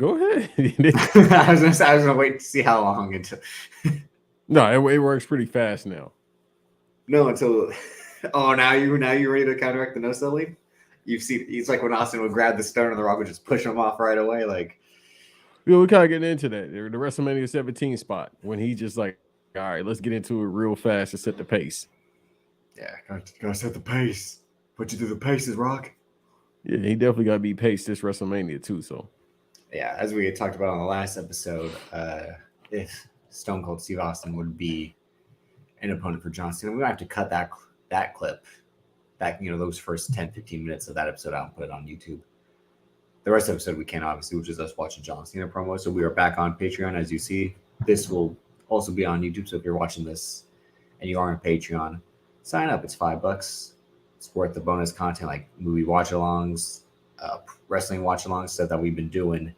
Go ahead. I was gonna wait to see how long until. No, it works pretty fast now. No, until. Oh, now you ready to counteract the no sell lead? You've seen it's like when Austin would grab the stone and the Rock would just push him off right away. Like, Yeah, we kind of getting into that. The WrestleMania 17 spot when he just like, all right, let's get into it real fast and set the pace. yeah, gotta set the pace. Put you through the paces, Rock. Yeah, he definitely got to be paced this WrestleMania too. So Yeah, as we had talked about on the last episode, if Stone Cold Steve Austin would be an opponent for John Cena, we might have to cut that clip, those first 10, 15 minutes of that episode out and put it on YouTube. The rest of the episode we can't, obviously, which is us watching John Cena promo. So we are back on Patreon, as you see. This will also be on YouTube. So if you're watching this and you are on Patreon, sign up. It's $5. It's worth the bonus content like movie watch-alongs, wrestling watch-alongs, stuff that we've been doing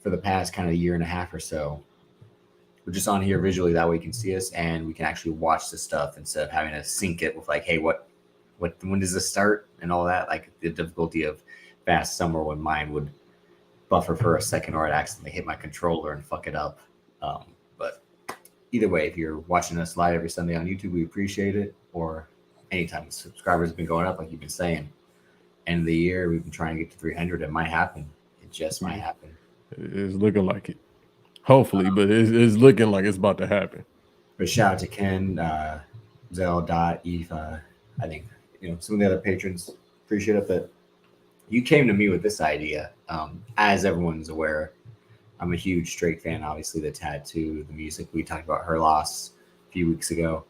for the past kind of year and a half or so. We're just on here visually, that way you can see us and we can actually watch the stuff instead of having to sync it with like, hey, when does this start and all that? Like the difficulty of Fast Summer when mine would buffer for a second or I'd accidentally hit my controller and fuck it up. But either way, if you're watching us live every Sunday on YouTube, we appreciate it. Or anytime the subscribers have been going up, like you've been saying. End of the year, we've been trying to get to 300. It might happen. It just might happen. it's looking like it. Hopefully, but it's looking like it's about to happen. But shout out to Ken, Zell, Dot, Eve. I think some of the other patrons appreciate it. But you came to me with this idea. As everyone's aware, I'm a huge Drake fan. Obviously, the tattoo, the music. We talked about her loss a few weeks ago,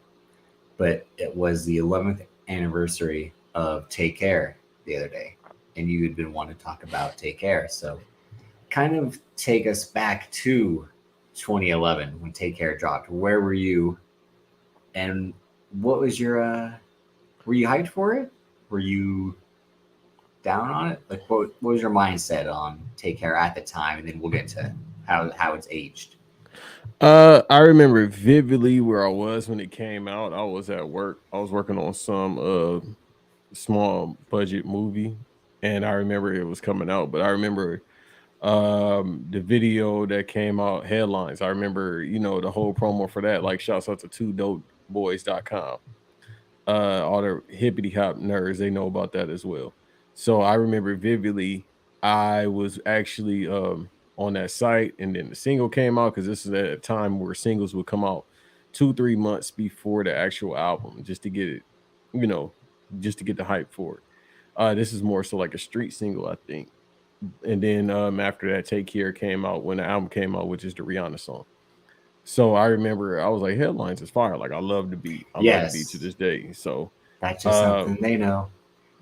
but it was the 11th anniversary of Take Care the other day, and you had been wanting to talk about Take Care. So, kind of take us back to 2011 when Take Care dropped. Where were you, and what was your? Were you hyped for it? Were you down on it? Like, what was your mindset on Take Care at the time, and then we'll get to how it's aged. I remember vividly where I was when it came out. I was at work. I was working on some small budget movie, and I remember it was coming out. But I remember the video that came out, headlines. I remember the whole promo for that. Like, shouts out to 2dopeboys.com. All the hippity hop nerds, they know about that as well. So I remember vividly, I was actually on that site, and then the single came out because this is at a time where singles would come out 2-3 months before the actual album, just to get it, you know, just to get the hype for it. This is more so like a street single, I think. And then after that, Take Care came out when the album came out, which is the Rihanna song. So I remember I was like, headlines is fire. Like, I love the beat. I love the beat to this day. So That's just something they know.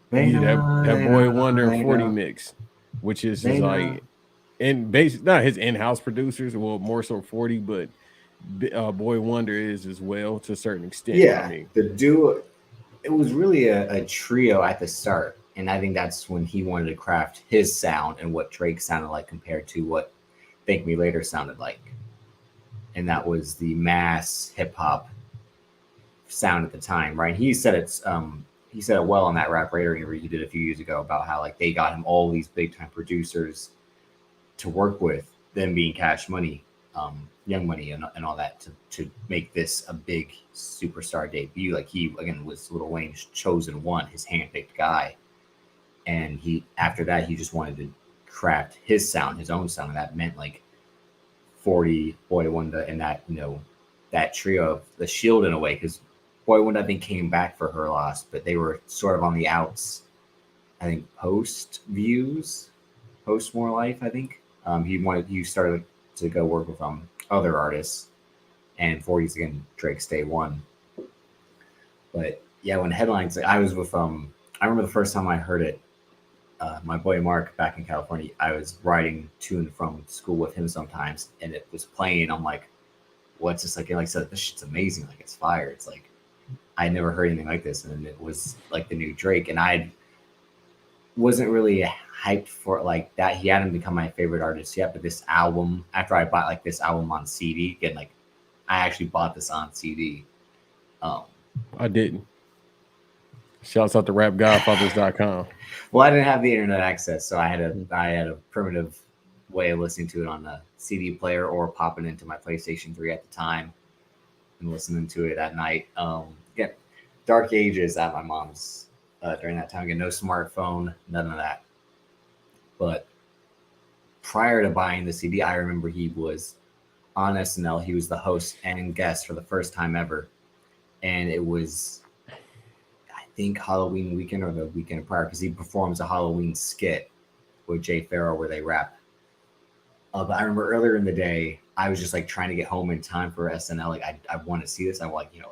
They yeah, know. that They Boy know. Wonder and They 40 know. mix, which is They his know. like not his in-house producers, well, more so 40, but Boy Wonder is as well to a certain extent. I Yeah, mean, the duo. It was really a trio at the start, and I think that's when he wanted to craft his sound and what Drake sounded like compared to what Thank Me Later sounded like, and that was the mass hip hop sound at the time, right? He said it well on that Rap Radar interview he did a few years ago about how like they got him all these big time producers to work with, them being Cash Money, Young Money, and all that to make this a big superstar debut. Like he again was Lil Wayne's chosen one, his handpicked guy, and he after that he just wanted to craft his sound, his own sound, and that meant like 40, Boy Wonder, and that that trio of the Shield in a way, because Boy Wonder I think came back for her loss, but they were sort of on the outs. I think post More Life. I think he started to go work with other artists, and 40s again Drake's day one. But yeah, when headlines, I was with I remember the first time I heard it. My boy Mark back in California, I was riding to and from school with him sometimes, and it was playing. I'm like, what's this like? And like I said, this shit's amazing. Like it's fire. It's like I never heard anything like this, and it was like the new Drake, and I wasn't really hyped for it like that. He hadn't become my favorite artist yet, but this album, after I bought like this album on CD, again, like I actually bought this on CD. I didn't. Shouts out to rapgodfathers.com. Well, I didn't have the internet access, so I had a primitive way of listening to it on a CD player or popping into my PlayStation 3 at the time and listening to it at night. Again, dark ages at my mom's during that time. Again, no smartphone, none of that. But prior to buying the CD, I remember he was on SNL. He was the host and guest for the first time ever, and it was, I think, Halloween weekend or the weekend prior, because he performs a Halloween skit with Jay Farrell where they rap. But I remember earlier in the day, I was just like trying to get home in time for SNL. Like I want to see this. I like, like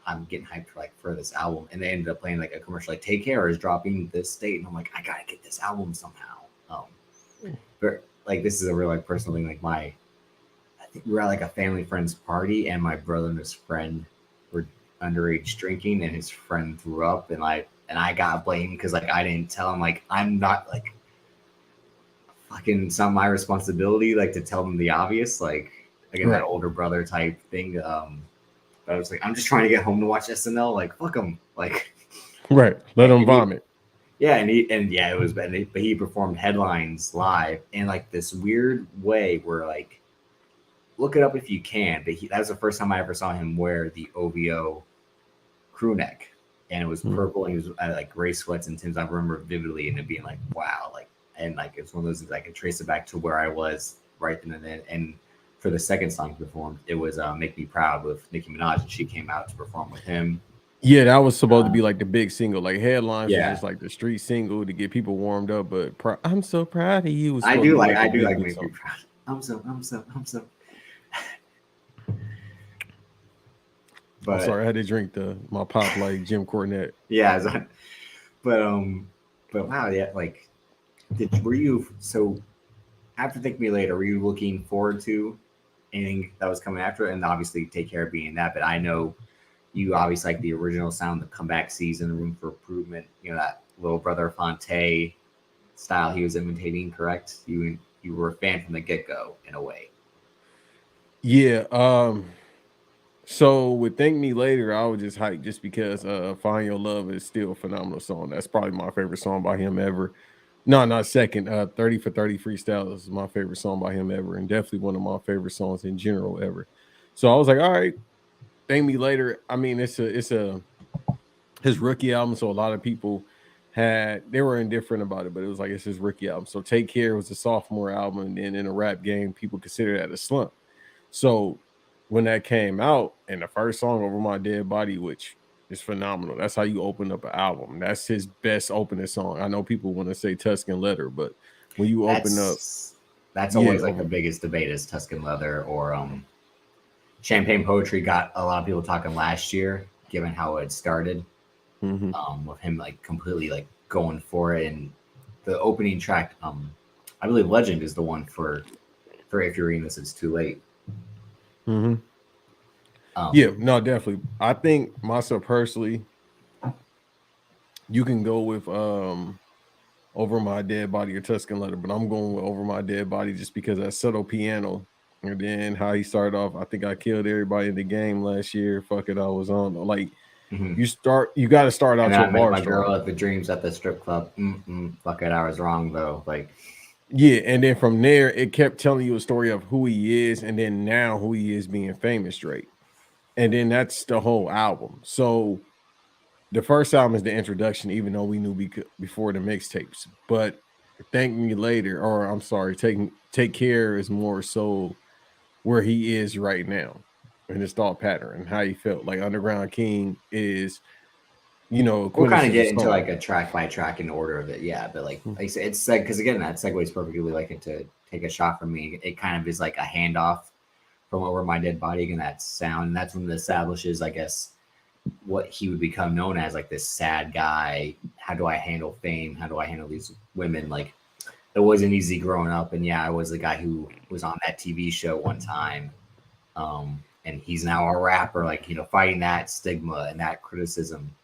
I'm getting hyped for this album, and they ended up playing like a commercial like "Take Care" is dropping this date, and I'm like, I gotta get this album somehow. But like this is a real like personal thing. Like I think we were at like a family friend's party, and my brother and his friend were underage drinking, and his friend threw up, and I got blamed because like I didn't tell him. Like I'm not like fucking, it's not my responsibility like to tell them the obvious. Like again, that older brother type thing. But I was like, I'm just trying to get home to watch SNL. Like fuck them. Like Right. Let them vomit. Yeah, it was bad. But he performed headlines live in like this weird way where like, look it up if you can. But that was the first time I ever saw him wear the OVO crew neck, and it was purple. And he was like gray sweats and Timbs. I remember vividly, and it being like, wow, like, and like it's one of those things I could trace it back to where I was right then and then. And for the second song he performed, it was "Make Me Proud" with Nicki Minaj, and she came out to perform with him. Yeah, that was supposed to be like the big single. Like headlines was Yeah. just like the street single to get people warmed up. But I'm so proud of you. I do like "Make Me Proud." I'm so. But I'm sorry, I had to drink my pop like Jim Cornette. Yeah, but wow, yeah, like, were you so after Think Me Later? Were you looking forward to anything that was coming after it? And obviously, Take Care of being that. But I know you obviously like the original sound, the comeback season, Room for Improvement. That Little Brother Fonte style he was imitating. Correct? You were a fan from the get go in a way. Yeah. So with Thank Me Later, I was just hyped just because Find Your Love is still a phenomenal song. That's probably my favorite song by him ever. No, not second. 30 for 30 Freestyle is my favorite song by him ever, and definitely one of my favorite songs in general ever. So I was like, all right, Thank Me Later. I mean, it's his rookie album, so a lot of people they were indifferent about it, but it was like it's his rookie album. So Take Care was a sophomore album, and then in a rap game, people consider that a slump. So when that came out, and the first song, Over My Dead Body, which is phenomenal. That's how you open up an album. That's his best opening song. I know people want to say Tuscan Leather, but when you open up, that's always like the biggest debate is Tuscan Leather or Champagne Poetry. Got a lot of people talking last year, given how it started, with him like completely like going for it. And the opening track, I believe Legend is the one for If You're Reading This, It's Too Late. Yeah, no, definitely. I think myself personally, you can go with Over My Dead Body or Tuscan Leather, but I'm going with Over My Dead Body just because that subtle piano, and then how he started off. I think I killed everybody in the game last year. Fuck it, I was on. Like you got to start out your bar. My girl at the dreams at the strip club. Fuck it, I was wrong though. Like. Yeah, and then from there, it kept telling you a story of who he is, and then now who he is being famous, Drake. And then that's the whole album. So the first album is the introduction, even though we knew before the mixtapes. But Thank Me Later, or I'm sorry, Take Care is more so where he is right now in his thought pattern and how he felt. Like Underground King is, we'll kind of get into like a track by track in order of it, yeah. But like I said, it's like, because again, that segues perfectly like into Take a Shot from Me. It kind of is like a handoff from Over My Dead Body and that sound, and that's when it establishes, I guess, what he would become known as, like this sad guy. How do I handle fame? How do I handle these women? Like, it wasn't easy growing up, and yeah, I was the guy who was on that TV show one time, and he's now a rapper, like, fighting that stigma and that criticism.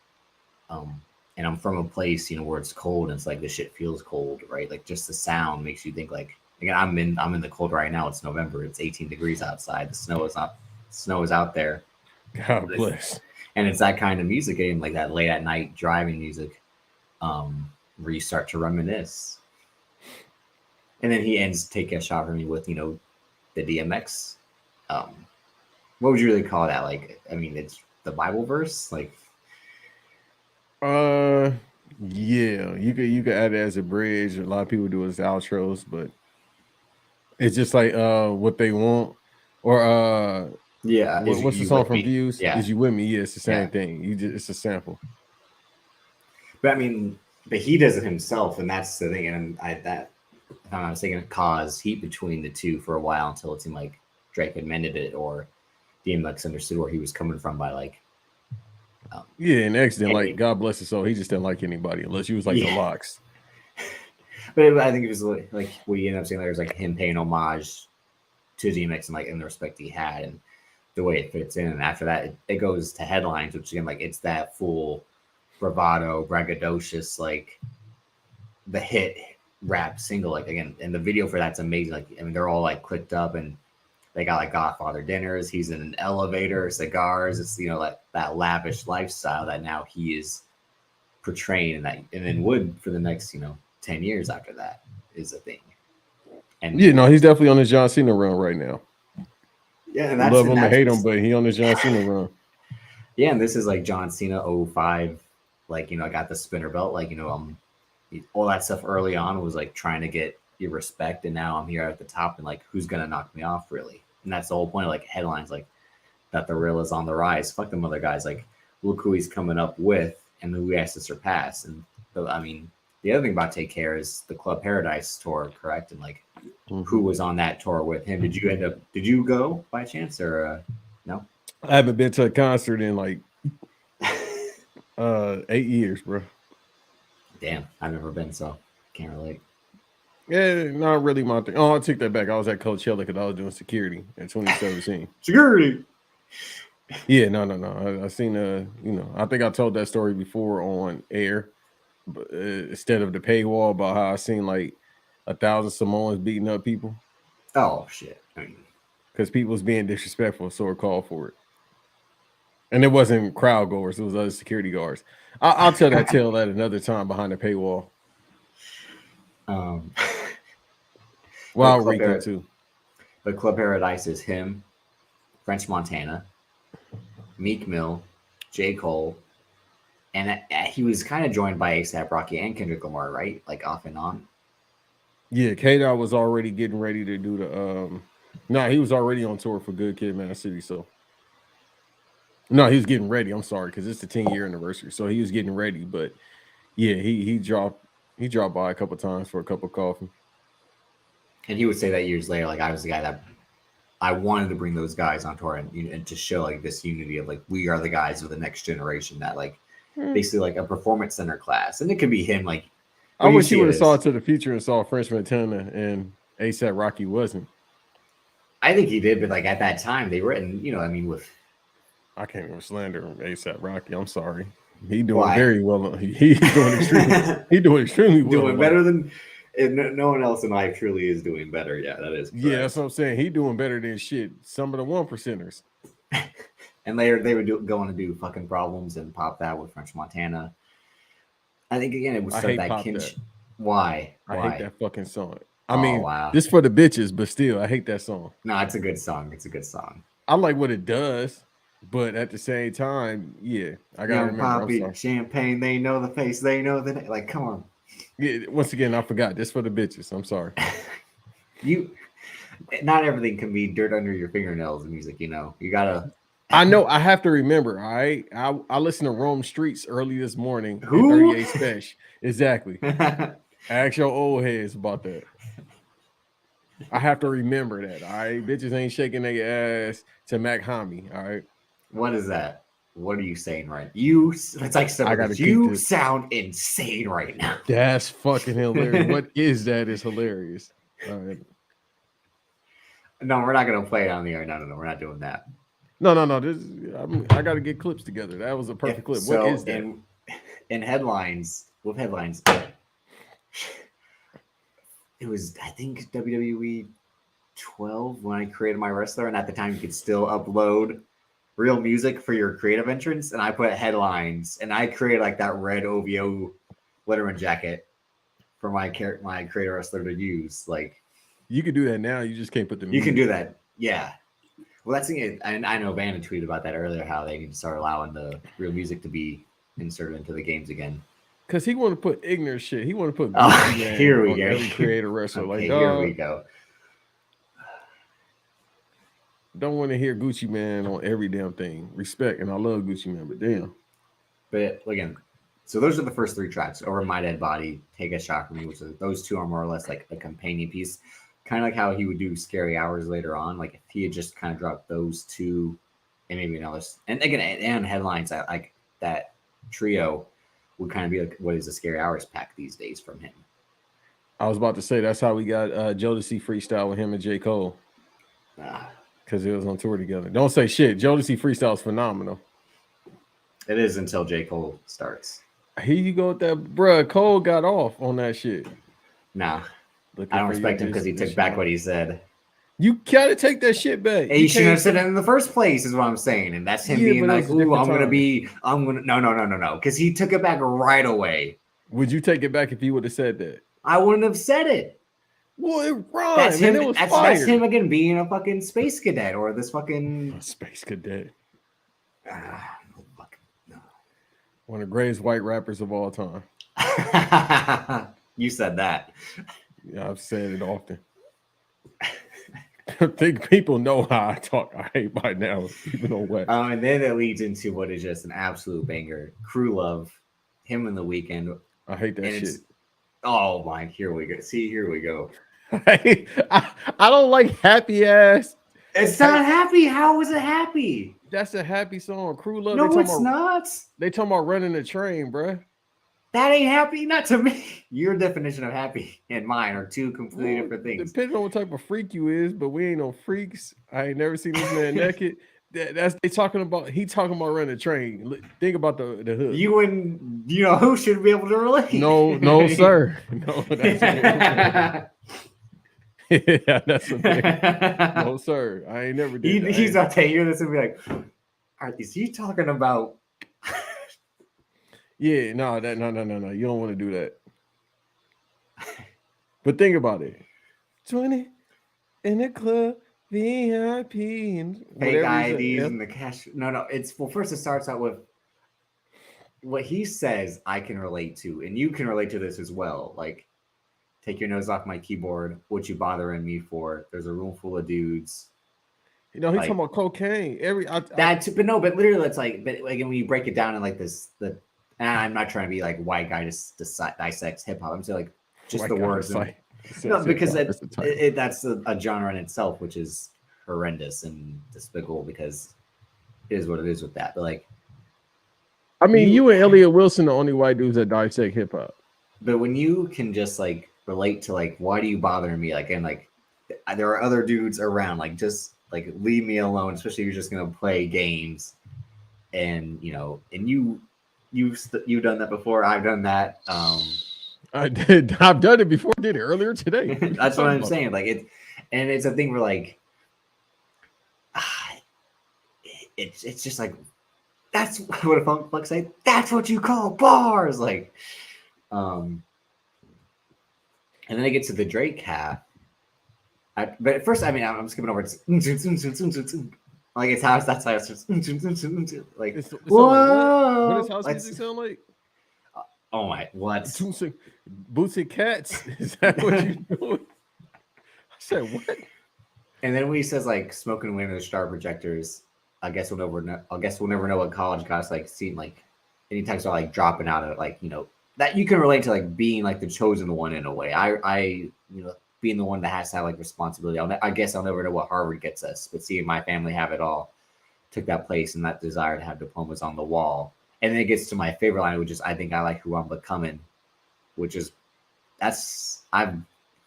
And I'm from a place, where it's cold, and it's like this shit feels cold, right? Like just the sound makes you think like, again, I'm in the cold right now. It's November. It's 18 degrees outside. The snow is out there. God bless. And it's that kind of music game, like that late at night driving music, where you start to reminisce. And then he ends taking a shot from me with, the DMX. What would you really call that? Like, I mean, it's the Bible verse. Like, Uh, yeah, you could add it as a bridge. A lot of people do it as outros, but it's just like what they want, or yeah, is what's the you song with from me? Views? Yeah, Is You With Me? Yeah, it's the yeah. same thing. You just it's a sample. But I mean, but he does it himself, and that's the thing. And that if I'm not mistaken, it caused heat between the two for a while until it seemed like Drake amended it, or DMX understood where he was coming from by like, um, Yeah, and X didn't like hey, God bless his soul. He just didn't like anybody unless you was like the yeah. locks. But I think it was like what you ended up saying there was like him paying homage to DMX and like in the respect he had and the way it fits in. And after that, it goes to headlines, which again, like it's that full bravado, braggadocious, like the hit rap single. Like again, and the video for that's amazing. Like I mean, they're all like clicked up and they got like Godfather dinners. He's in an elevator, cigars. It's like that lavish lifestyle that now he is portraying, and then would for the next 10 years after that is a thing. And Yeah, no, he's definitely on the John Cena run right now. yeah, and that's Love and him or that's hate him, but he on the John Cena run. yeah, and this is like John Cena '05. Like I got the spinner belt. Like all that stuff early on was like trying to get your respect, and now I'm here at the top, and like who's gonna knock me off really? And that's the whole point of like headlines, like that the real is on the rise. Fuck them other guys. Like look who he's coming up with, and who he has to surpass. And so, I mean, the other thing about Take Care is the Club Paradise tour, correct? And like who was on that tour with him? Did you go by chance or no? I haven't been to a concert in like 8 years, bro. Damn, I've never been, so can't relate. Yeah, not really my thing. Oh, I take that back. I was at Coachella because I was doing security in 2017. Security. Yeah, no. I seen I think I told that story before on air, but instead of the paywall about how I seen like 1,000 Samoans beating up people Oh shit. I mean, because people was being disrespectful, so it called for it. And it wasn't crowd goers; it was other security guards. I'll tell that tale at another time behind the paywall. um, but Wild Club Rico Par- too. but Club Paradise is him, French Montana, Meek Mill, J Cole, and he was kind of joined by ASAP Rocky and Kendrick Lamar, right? Like off and on. Yeah, K Dot was already getting ready to do the no, he was already on tour for Good Kid, Man City. So no, he was getting ready. I'm sorry, because it's the 10-year anniversary. So he was getting ready, but yeah, he dropped by a couple times for a cup of coffee. And he would say that years later, like I was the guy that I wanted to bring those guys on tour and to show like this unity of like we are the guys of the next generation that like Hmm. basically like a performance center class, and it could be him. Like, I what do you wish he see would it have saw as? it to the future and saw French Montana and ASAP Rocky wasn't. I think he did, but like at that time they were, and I mean, with I can't even slander ASAP Rocky. I'm sorry. He doing why very well. He doing extremely. He doing extremely well. doing Like better than and no one else in life truly is doing better. Yeah, that is yeah, that's correct. what I'm saying. He doing better than shit. Some of the 1%ers. And later they would going to do fucking problems and pop that with French Montana. I think again it would I start hate that pop that. kinship. Why? I hate Why? that fucking song. I Oh mean, wow. this for the bitches, but still, I hate that song. No, it's a good song. It's a good song. I like what it does, but at the same time, yeah, I gotta Young remember. I'm Poppy, sorry. champagne, they know the face, they know the name. Like, come on. Yeah, once again, I forgot. This for the bitches. I'm sorry. You not everything can be dirt under your fingernails in music, You gotta I know I have to remember. All right. I listened to Rome Streets early this morning at who? 38 Special. Exactly. Ask your old heads about that. I have to remember that. All right. Bitches ain't shaking their ass to Mac Hami. All right. What is that? What are you saying right? It's like I several gotta this. keep You this. sound insane right now. That's fucking hilarious. What is that? Is hilarious. All right. No, we're not gonna play it on the air. No, we're not doing that. No. I got to get clips together. That was a If perfect clip. What so, is that? in headlines with headlines, it was I think WWE 12 when I created my wrestler, and at the time you could still upload real music for your creative entrance, and I put headlines, and I created like that red OVO Letterman jacket for my creator wrestler to use. Like You can do that now. You just can't put the you can music. do that. Yeah. Well, that's the thing. I know Van tweeted about that earlier. How they need to start allowing the real music to be inserted into the games again. Cause he want to put ignorant shit. He want to put Oh, Gucci here Man we on go. every creator wrestler. Okay, Like, here we dog, go. don't want to hear Gucci Man on every damn thing. Respect, and I love Gucci Man, but damn. But again, so those are the first three tracks: "Over My Dead Body," "Take a Shot from Me," which those two are more or less like a companion piece, kind of like how he would do "Scary Hours" later on. Like if he had just kind of dropped those two, and maybe another, and again, and headlines that like that trio would kind of be like what is a "Scary Hours" pack these days from him. I was about to say that's how we got Jodeci freestyle with him and J. Cole. Uh, Because it was on tour together. Don't say shit. Jodeci freestyle is phenomenal. it is until J. Cole starts. Here you go with that, bruh. Cole got off on that shit. Nah, Looking I don't for your respect him because he took back what he said. You gotta take that shit back. Hey, you shouldn't have said it in the first place, is what I'm saying. And that's him being like, ooh, I'm going to no. Because he took it back right away. Would you take it back if he would have said that? I wouldn't have said it. Well, it rhymed. That's him. It was That's him again being a fucking space cadet or this fucking space cadet. No. One of the greatest white rappers of all time. You said that. Yeah, I've said it often. I think people know how I talk. I hate by now, even on what. And then it leads into what is just an absolute banger. Crew Love, him in The Weeknd. I hate that shit. Oh my, here we go. See, here we go. I don't like happy ass. It's not happy. How is it happy? That's a happy song. Crew Love. No, it's not. They talking about running the train, bruh. That ain't happy. Not to me. Your definition of happy and mine are two completely different things. Depending on what type of freak you is, but we ain't no freaks. I ain't never seen this man naked. That's they talking about. He talking about running the train. Think about the hood. You and you know who should be able to relate. No, sir. No, that's yeah, that's a thing. No, sir. I ain't never did that. He's not telling you this and be like, is he talking about? Yeah, no. You don't want to do that. But think about it. 20 in the club, VIP, and fake IDs and the cash. No. It's well. First, it starts out with what he says. I can relate to, and you can relate to this as well. Like, take your nose off my keyboard. What you bothering me for? There's a room full of dudes. You know, he's talking about cocaine. But literally, it's like, but like when you break it down in like this, and I'm not trying to be like white guy just dissects hip hop. I'm saying like just white the words. No, because that's a genre in itself, which is horrendous and despicable because it is what it is with that. But like, I mean, you and Elliot Wilson, the only white dudes that dissect hip hop. But when you can just like relate to like, why do you bother me? Like, and like, there are other dudes around. Like, just like leave me alone. Especially if you're just gonna play games, and you know, and you've done that before. I've done that. I did. I've done it before. I did it earlier today. That's what I'm saying. Like it's a thing where like, it's just like, that's what a funk fuck say. That's what you call bars. Like, and then it gets to the Drake half. But at first, I mean, I'm skipping over. It's like it's house. That's how it's like. Whoa! What does house music sound like? Oh my! What? Bootsy Cats? Is that what you're doing? I said what? And then when he says like smoking wind of the star projectors, I guess we'll never know what college guys like seem like. Anytime so like dropping out of like, you know, that you can relate to like being like the chosen one in a way. I you know, being the one that has to have like responsibility. I guess I'll never know what Harvard gets us, but seeing my family have it all took that place and that desire to have diplomas on the wall. And then it gets to my favorite line, which is I think I like who I'm becoming, which is I've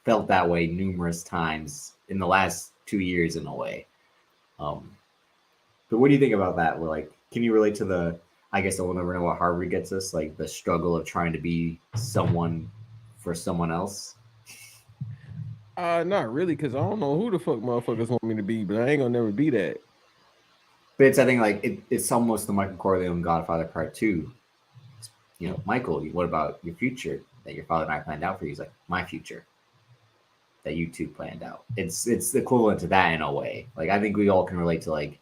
felt that way numerous times in the last 2 years in a way. But what do you think about that? Well, like, can you relate to the, I guess I'll never know what Harvard gets us, like the struggle of trying to be someone for someone else? Not really, because I don't know who the fuck motherfuckers want me to be, but I ain't gonna never be that. But it's, I think, like it's almost the Michael Corleone Godfather Part 2. You know, Michael, what about your future? that your father and I planned out for you is like my future that you two planned out. It's equivalent to that in a way. Like I think we all can relate to like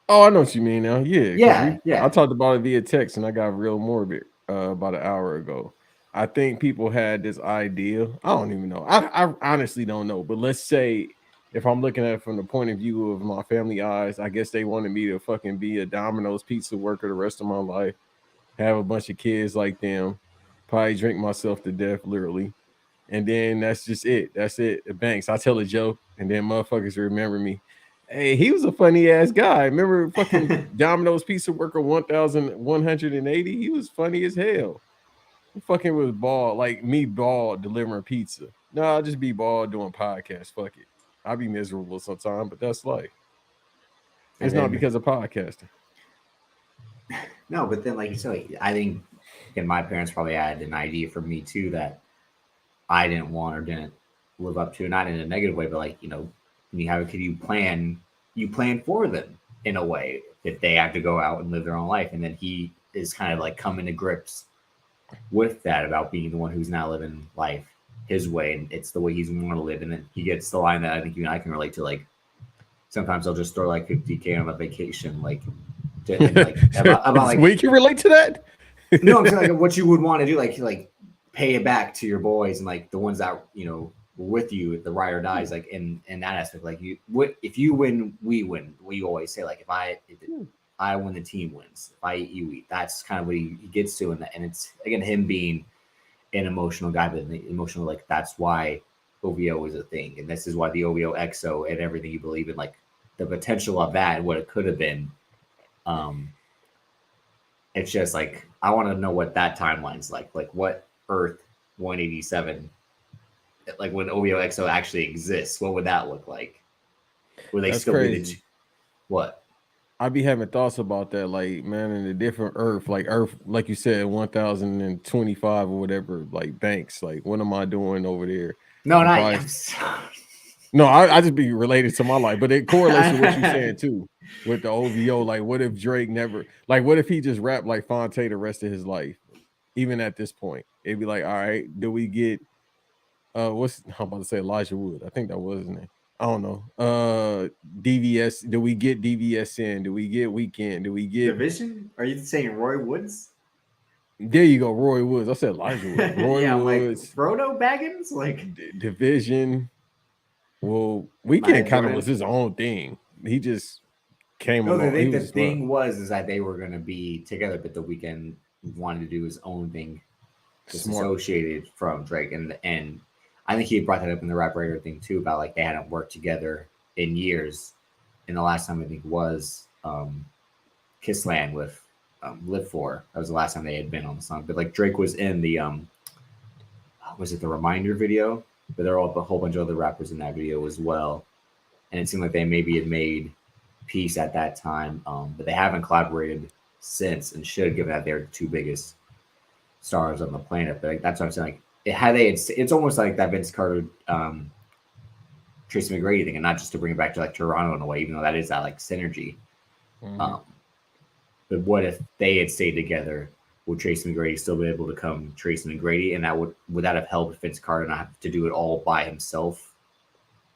Oh, I know what you mean now. Yeah, because yeah, I yeah. talked about it via text and I got real morbid about an hour ago. I think people had this idea. I don't even know. I honestly don't know. But let's say if I'm looking at it from the point of view of my family eyes, I guess they wanted me to fucking be a Domino's pizza worker the rest of my life, have a bunch of kids like them, probably drink myself to death, literally. And then that's just it. That's it. Banks. I tell a joke, and then motherfuckers remember me. Hey, he was a funny ass guy. Remember fucking Domino's Pizza Worker 1180? He was funny as hell. He fucking was bald, like me bald delivering pizza. No, I'll just be bald doing podcasts. Fuck it. I'll be miserable sometimes, but that's life. And It's not then because of podcasting. no, but then like you said, like, I think again my parents probably had an idea for me too that I didn't want or didn't live up to, not in a negative way, but like, you know, when you have a kid, you plan for them in a way that they have to go out and live their own life. And then he is kind of like coming to grips with that about being the one who's not living life his way. And it's the way he's want to live. And then he gets the line that I think you and I can relate to. Like sometimes I'll just throw like 50K on a vacation, like, and like about like, We can relate to that. no, I'm saying like what you would want to do, like pay it back to your boys and like the ones that you know were with you, the ride or dies, like in that aspect. Like if you win, we win. We always say like if I win, the team wins. If I eat, you eat. That's kind of what he gets to, and it's again him being an emotional guy, but emotional like that's why OVO is a thing, and this is why the OVO EXO and everything you believe in, like the potential of that and what it could have been. It's just like I want to know what that timeline's like what Earth 187, like when OVO EXO actually exists, what would that look like? Would they That's still be crazy. what? I be having thoughts about that, like man, in a different Earth, like you said, 1025 or whatever, like Banks. Like, what am I doing over there? No, I'm not. probably I'm sorry. no, I just be related to my life, but it correlates to what you're saying too with the OVO. Like, what if Drake never, like, what if he just rapped like Fonte the rest of his life, even at this point? It'd be like, all right, do we get what's I'm about to say Elijah Wood? I think that was his name. I don't know. DVS. Do we get DVSN? Do we get Weekend? Do we get Division? Are you saying Roy Woods? there you go, Roy Woods. I said Elijah Wood. Roy Yeah, I'm like Woods, Frodo Baggins, like Division. Well, Maya Weekend kind of was Jordan. his own thing. He just came No, along. He the was well, thing was is that they were going to be together, but the weekend wanted to do his own thing, smart. disassociated from Drake, and I think he brought that up in the Rap Raider thing too about like they hadn't worked together in years, and the last time I think was Kissland with Live For. That was the last time they had been on the song, but like Drake was in the was it the Reminder video? But there were a whole bunch of other rappers in that video as well, and it seemed like they maybe had made peace at that time, but they haven't collaborated since, and should, given that they're the two biggest stars on the planet. But like, that's what I'm saying. Like, it's almost like that Vince Carter, Tracy McGrady thing, and not just to bring it back to like Toronto in a way, even though that is that like synergy. Mm-hmm. Um, but what if they had stayed together? Would Tracy McGrady still be able to come Tracy McGrady, and that would that have helped Vince Carter not have to do it all by himself,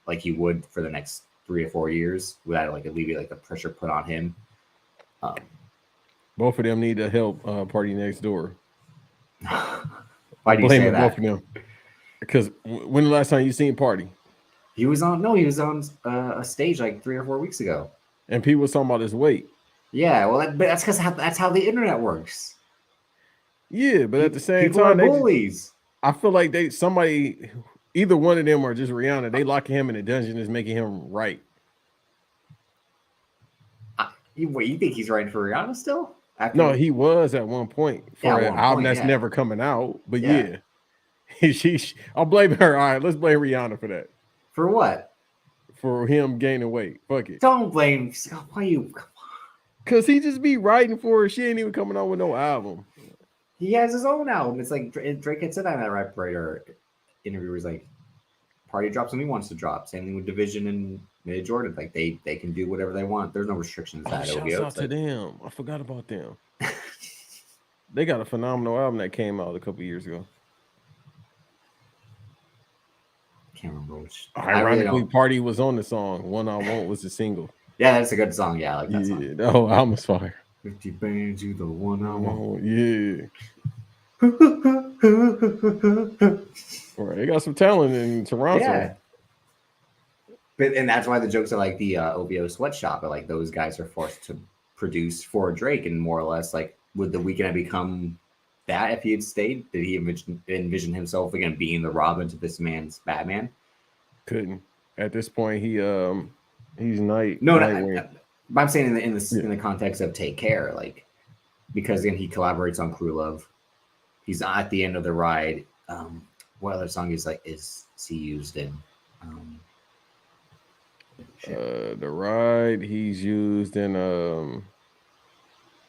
like he would for the next 3 or 4 years? Would that like alleviate like the pressure put on him? Um, Both of them need to help Party Next Door. why I'm do you say blaming both that? of them because when the last time you seen Party He was on. No, he was on a stage like 3 or 4 weeks ago. and people was talking about his weight. Yeah, well, but that's because that's how the internet works. Yeah, but at the same People are time, bullies. I feel like somebody, either one of them or just Rihanna, they locking him in a dungeon is making him right. Wait, you think he's writing for Rihanna still? No, After he was at one point yeah, for at an one album point, that's yeah, never coming out. But yeah. yeah, I'll blame her. All right, let's blame Rihanna for that. For what? For him gaining weight. Fuck it. Don't blame. Why you? Cause he just be writing for her. She ain't even coming out with no album. He has his own album. It's like Drake had said that in that Rap Radar interview. Where he's like, Party drops when he wants to drop. Same thing with Division and Mid Jordan. Like they can do whatever they want. There's no restrictions Oh, at shouts OVO. out to them. I forgot about them. They got a phenomenal album that came out a couple years ago. can't remember which. I really Ironically, don't. Party was on the song. One I Want was the single. Yeah, that's a good song. Yeah, I like that song. Yeah, the whole album's fire. 50 bands, you the one I want. Oh, yeah. Right. They got some talent in Toronto. Yeah. But and that's why the jokes are like the OVO sweatshop, but like those guys are forced to produce for Drake, and more or less like would the Weeknd have become that if he had stayed? Did he envision himself again being the Robin to this man's Batman? Couldn't. At this point, he's No, no Nightwing. I'm saying in the Yeah. in the context of Take Care, like because then he collaborates on Crew Love. He's at the end of the ride. What other song is he used in? Um, The ride he's used in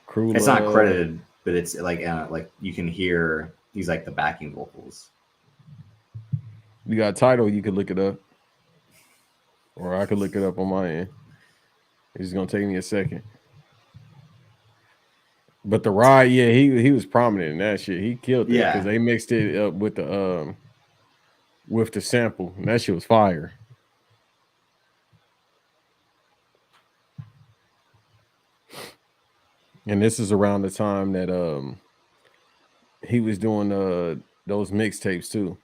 Crew it's not Love. credited, but it's like you can hear he's like the backing vocals. You got a title, you could look it up. Or I could look it up on my end. It's gonna take me a second. But the ride, yeah, he was prominent in that shit. He killed that because Yeah, they mixed it up with the sample, and that shit was fire. And this is around the time that he was doing those mixtapes too.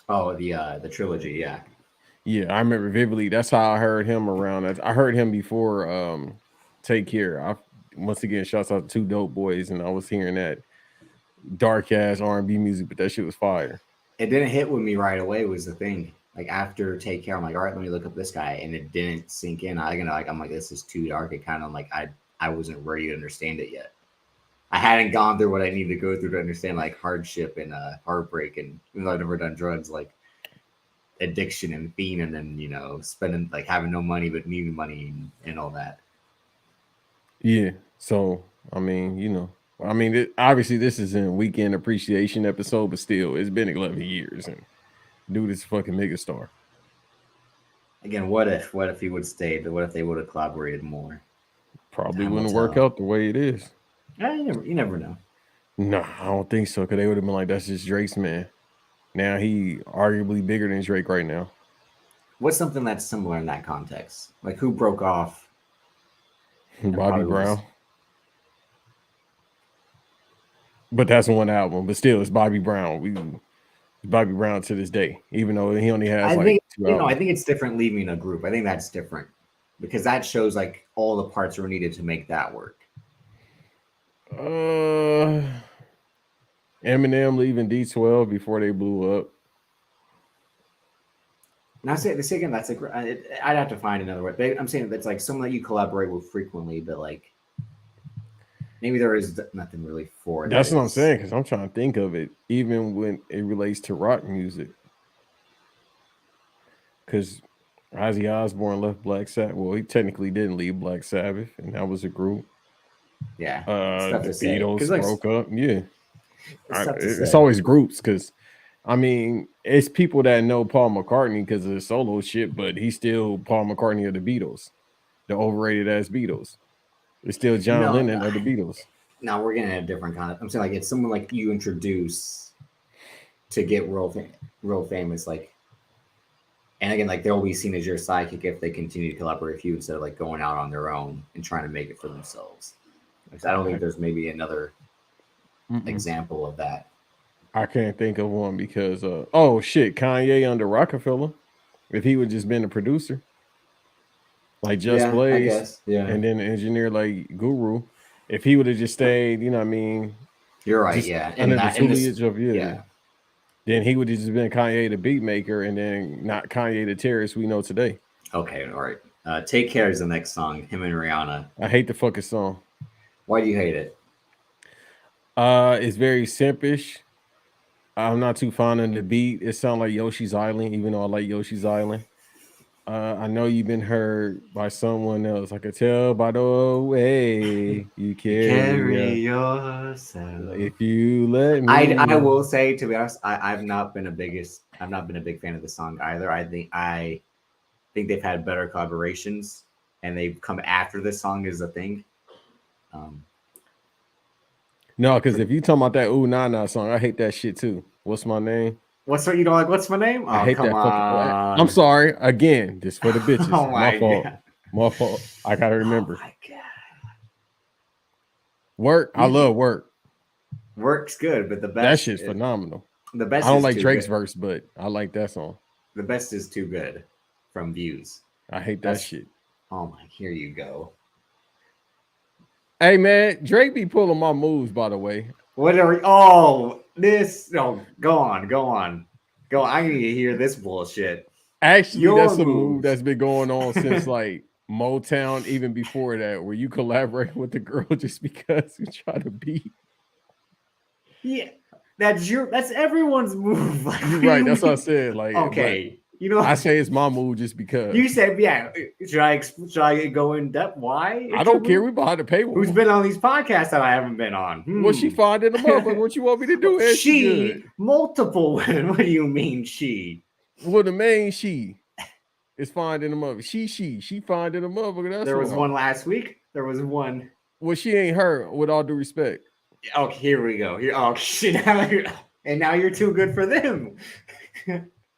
oh the trilogy, yeah. Yeah, I remember vividly. That's how I heard him around. I heard him before Take Care. I once again shouts out to Two Dope Boys, and I was hearing that dark ass R&B music, but that shit was fire. It didn't hit with me right away was the thing. Like after Take Care, I'm like, all right, let me look up this guy, and it didn't sink in. I'm like, this is too dark. It kind of like I wasn't ready to understand it yet. I hadn't gone through what I needed to go through to understand like hardship and heartbreak, and even though I've never done drugs, like addiction and fiending and spending like having no money but needing money and all that. Yeah. So I mean, obviously this is a weekend appreciation episode, but still, it's been 11 years, and dude is fucking megastar. Again, what if he would stayed? What if they would have collaborated more? Probably Time will wouldn't work tell. out the way it is. You never know. Nah, I don't think so. Cause they would have been like, "That's just Drake's man." Now he arguably bigger than Drake right now. What's something that's similar in that context? Like who broke off and Bobby probably was Brown, just but that's one album. But still, it's Bobby Brown. Bobby Brown to this day, even though he only has I like think 2 albums. I think it's different leaving a group. I think that's different because that shows like all the parts were needed to make that work. Uh, Eminem leaving D12 before they blew up. And I say this again. That's like I'd have to find another word. But I'm saying that's like someone that you collaborate with frequently, but like maybe there is nothing really for that That's what I'm is. saying, because I'm trying to think of it, even when it relates to rock music. Because Ozzy Osbourne left Black Sabbath. Well, he technically didn't leave Black Sabbath, and that was a group. Yeah, it's tough The to say because Beatles like broke up. Yeah, it's tough to it's say. always groups because, I mean, it's people that know Paul McCartney because of the solo shit, but he's still Paul McCartney of the Beatles, the overrated ass Beatles. It's still John No, Lennon of the Beatles. now we're getting a different kind of. I'm saying like it's someone like you introduce to get real famous, like, and again, like they'll be seen as your sidekick if they continue to collaborate with you instead of like going out on their own and trying to make it for themselves. Like, I don't think there's maybe another Mm-mm. example of that. I can't think of one because oh shit, Kanye under Rockefeller. If he would just been a producer, like Just Yeah, I Blaze, guess. Yeah, and then an engineer like Guru, if he would have just stayed, you know what I mean, you're right. just Yeah, and under the that in this. tutelage of yeah, Yeah. then he would have just been Kanye the beat maker and then not Kanye the terrorist we know today. Okay. All right. Take Care is the next song. Him and Rihanna. I hate the fucking song. Why do you hate it? It's very simpish. I'm not too fond of the beat. It sounds like Yoshi's Island, even though I like Yoshi's Island. I know you've been heard by someone else. I could tell by the way you You carry carry on. yourself. If you let I me, will say to be honest, I've not been a big fan of the song either. I think they've had better collaborations and they've come after this song is a thing. Um, no, because if you talking about that Ooh Nah Nah song, I hate that shit too. What's my name? What's what you don't like? What's my name? I Oh, hate come that fucking. I'm on. sorry again. This for the bitches. Oh My my fault. god. My fault. I gotta Oh remember. my god. Work. I love work. Work's good, but That shit's phenomenal. the I best don't is like too Drake's good. verse, but I like that song. The best is too good from Views. I hate that That's shit. oh my. Here you go. Hey man, Drake be pulling my moves, by the way. What are we? Oh, this. No, go on, go on, go. I need to hear this bullshit. Actually, Your that's a move moves. that's been going on since like Motown, even before that, where you collaborate with the girl just because you try to be. Yeah, that's everyone's move. Like, You're what do right. you That's what I mean? said. Like, but Okay, you know, I say it's my move just because. you said, yeah. Should I go in depth? Why I it's your don't care. move? We behind the Who's paywall. been on these podcasts that I haven't been on? What she find in the motherfucker? What you want me to do? And she She good. multiple women. What do you mean she? Well, the main she is finding the mother. She find in the motherfucker. That's There was all. one last week. There was one. Well, she ain't her. With all due respect. Oh, here we go. Here, oh shit! And now you're too good for them.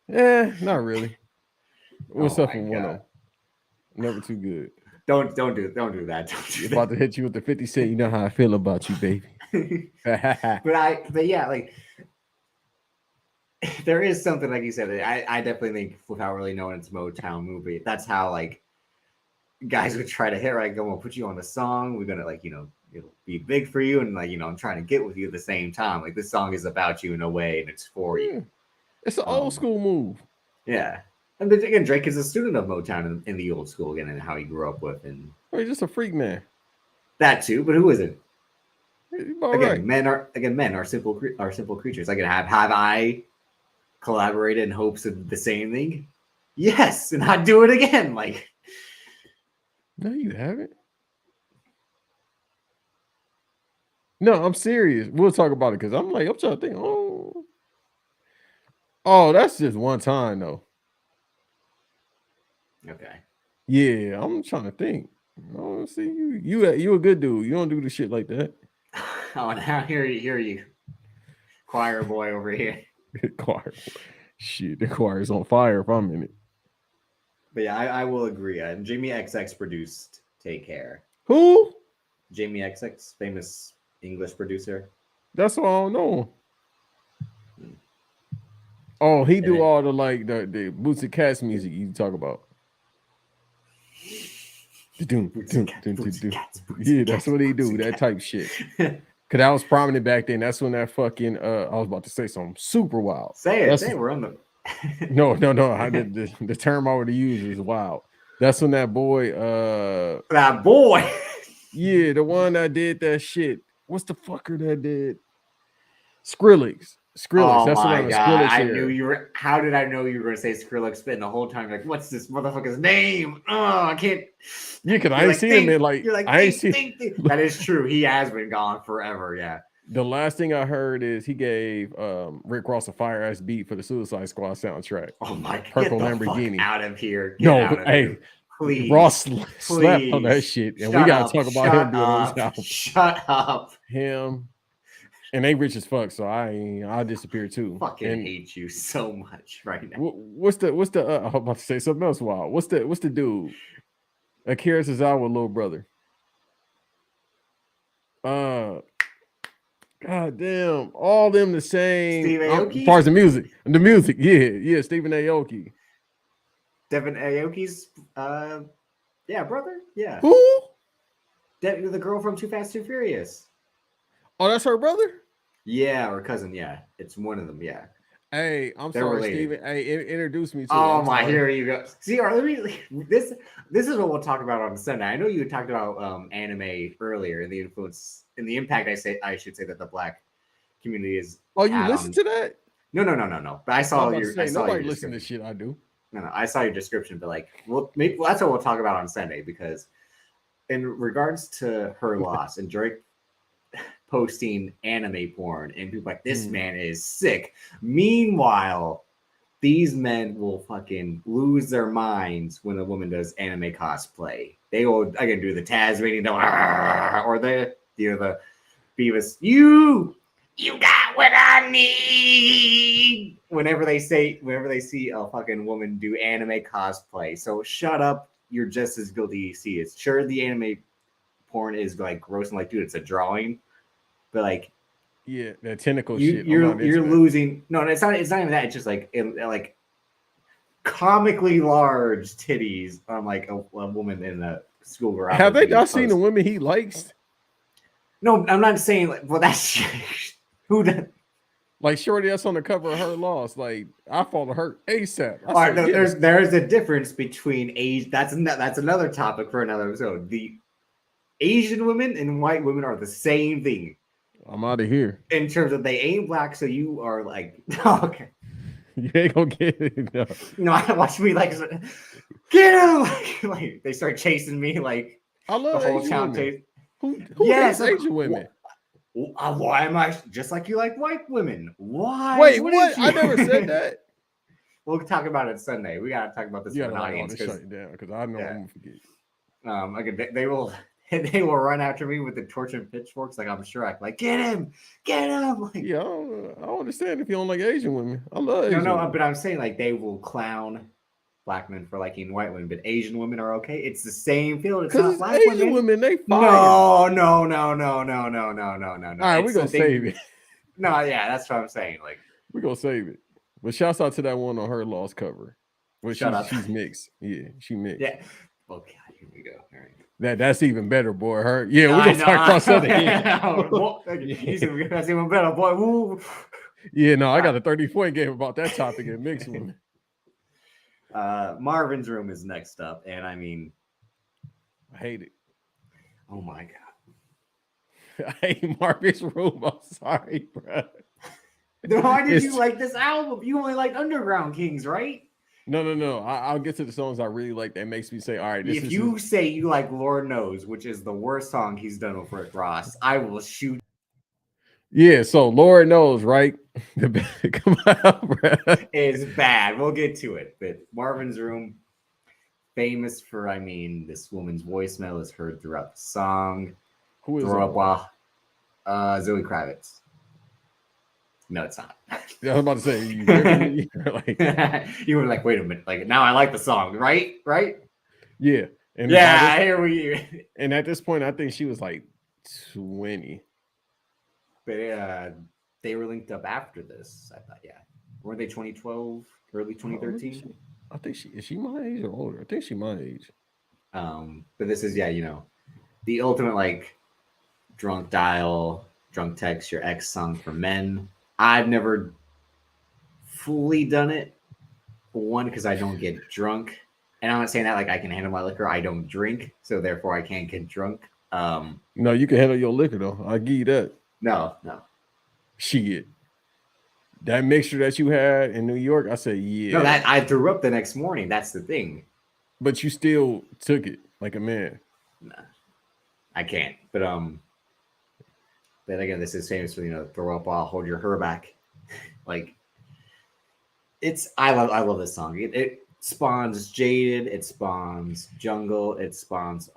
Not really. What's Oh up my with one of god! them? Never too good. Don't do that. Don't do About to hit you with the 50 cent. You know how I feel about you, baby. that. But yeah, like there is something like you said. I definitely think without really knowing it's a Motown movie, that's how like guys would try to hit. Right, I'm gonna put you on the song. We're gonna like it'll be big for you, and like I'm trying to get with you at the same time. Like this song is about you in a way, and it's for Yeah. you. It's an old school move. Yeah. And then again, Drake is a student of Motown in the old school again, and how he grew up with, and He's just a freak man. that too. But who isn't? He's all Again, right. men are simple creatures. Like, have I collaborated in hopes of the same thing? Yes, and I'd do it again. Like, No, you haven't. No, I'm serious. We'll talk about it because I'm trying to think. Oh, that's just one time though. okay. Yeah, I'm trying to think. Oh, see you a good dude. You don't do the shit like that. Oh, now here you, choir boy over here. Choir. Shit, the choir's on fire if I'm in it. But yeah, I will agree. Jamie XX produced "Take Care." Who? Jamie XX, famous English producer. That's all I don't know. Oh, he do And all the like the Boots and Cats music you talk about. Yeah, that's what he do. That type shit. Cause that was prominent back then. That's when that fucking I was about to say something super wild. Say it. That's Say it. We're on the. no. The term I would use is wild. That's when that boy That boy. yeah, the one that did that shit. What's the fucker that did? Skrillex. Oh That's my around the god! Skrillex I era. knew you were. How did I know you were going to say Skrillex spitting the whole time? You're like, what's this motherfucker's name? Oh, I can't. Yeah, cause I ain't seen him in like You're like, I ain't think, seen. think. That is true. He has been gone forever. Yeah. The last thing I heard is he gave Rick Ross a fire ass beat for the Suicide Squad soundtrack. Oh my! Purple Get the Lamborghini. fuck out of here! No, out of hey, here. Please, Ross slapped on that shit, and we gotta talk about him doing those albums. Shut up. Him, and they rich as fuck, so I'll disappear too. Fucking hate you so much right now. What's the I'm about to say something else wild. What's the dude? Akira Tozawa little brother. God damn, all them the same. Steve Aoki? As far as the music, yeah, Stephen Aoki. Devin Aoki's, yeah, brother, yeah. Who? The girl from Too Fast, Too Furious. Oh, that's her brother? Yeah, or cousin, yeah. It's one of them, yeah. Hey, I'm They're sorry, related. Steven. Hey, introduce me to Oh it. my, here you go. See, this is what we'll talk about on Sunday. I know you talked about anime earlier and the influence and the impact I should say that the black community is. Oh, you listen to that? No. But I saw nobody listen to shit I do. No, I saw your description, but like, maybe that's what we'll talk about on Sunday because in regards to her loss and Drake posting anime porn and people like this man is sick. Meanwhile, these men will fucking lose their minds when a woman does anime cosplay. They will again do the Tasmanian or the Beavis. You You got what I need. Whenever they see a fucking woman do anime cosplay, so shut up. You're just as guilty as he is. Sure, the anime porn is like gross and like, dude, it's a drawing, but like, Yeah, that tentacle you shit. I'm not into you're that. losing. No, it's not. It's not even that. It's just like comically large titties on like a woman in a schoolgirl Have outfit they being not seen the posed. women he likes? No, I'm not saying like. Well, that's who does. Like Shorty that's on the cover of Her Loss. Like I follow her ASAP. I All right, said no, yes. there's a difference between age. That's another topic for another episode. The Asian women and white women are the same thing I'm out of here. in terms of they ain't black, so you are like okay. You ain't gonna get it. No. No, I watch me like get him like they start chasing me like I the love whole Asian town women. chase. Who Yes, hates Asian women? why am I just like you like white women? Why? Wait, What what? is I never said that. We'll talk about it Sunday. We gotta talk about this You with gotta an write all audience this because shit down because I know yeah. I'm gonna forget. Okay, they will they will run after me with the torch and pitchforks like I'm Shrek. Like get him. Like, Yeah, I don't understand if you don't like Asian women. I love Asian no, women. but I'm saying like they will clown black men for liking white women, but Asian women are okay. It's the same field. It's Because not it's black Asian women. women, they fire. No. All right, we're gonna save it. No, yeah, that's what I'm saying. Like, We're gonna save it. But shouts out to that one on Her Loss cover. Well, shut up. she's mixed. Yeah, she mixed. Yeah. Oh God, here we go. All right. That's even better, boy. Her. Yeah, No, we're I gonna know. talk about something. You said that's even better, boy. Woo. Yeah, no, I got a 30-point game about that topic in mixed women. Marvin's Room is next up, and I mean, I hate it. oh my God. I hate Marvin's Room. I'm sorry, bro. Why did you like this album? You only like Underground Kings, right? No. I'll get to the songs I really like that makes me say, all right, If you say you like Lord Knows, which is the worst song he's done with Rick Ross, I will shoot. Yeah, so Lord Knows, right? Come on, bro. Is bad. We'll get to it. But Marvin's Room, famous for, I mean, this woman's voicemail is heard throughout the song. Who is Zoe Kravitz. No, it's not. I was about to say you you were like, wait a minute. Like now I like the song, right? Yeah. And yeah, here we. And at this point, I think she was like 20. But they were linked up after this. I thought, yeah, weren't they 2012, early 2013? I think is she my age or older? I think she my age. But this is the ultimate like drunk dial, drunk text your ex song for men. I've never fully done it. One, because I don't get drunk. And I'm not saying that like I can handle my liquor. I don't drink, so therefore I can't get drunk. No, you can handle your liquor though. I'll give you that. No. Shit. That mixture that you had in New York, I said, yeah. No, that I threw up the next morning. That's the thing. But you still took it like a man. Nah, I can't. But again, this is famous for throw up while hold your her back. Like I love this song. It spawns Jaded, it spawns Jungle, it spawns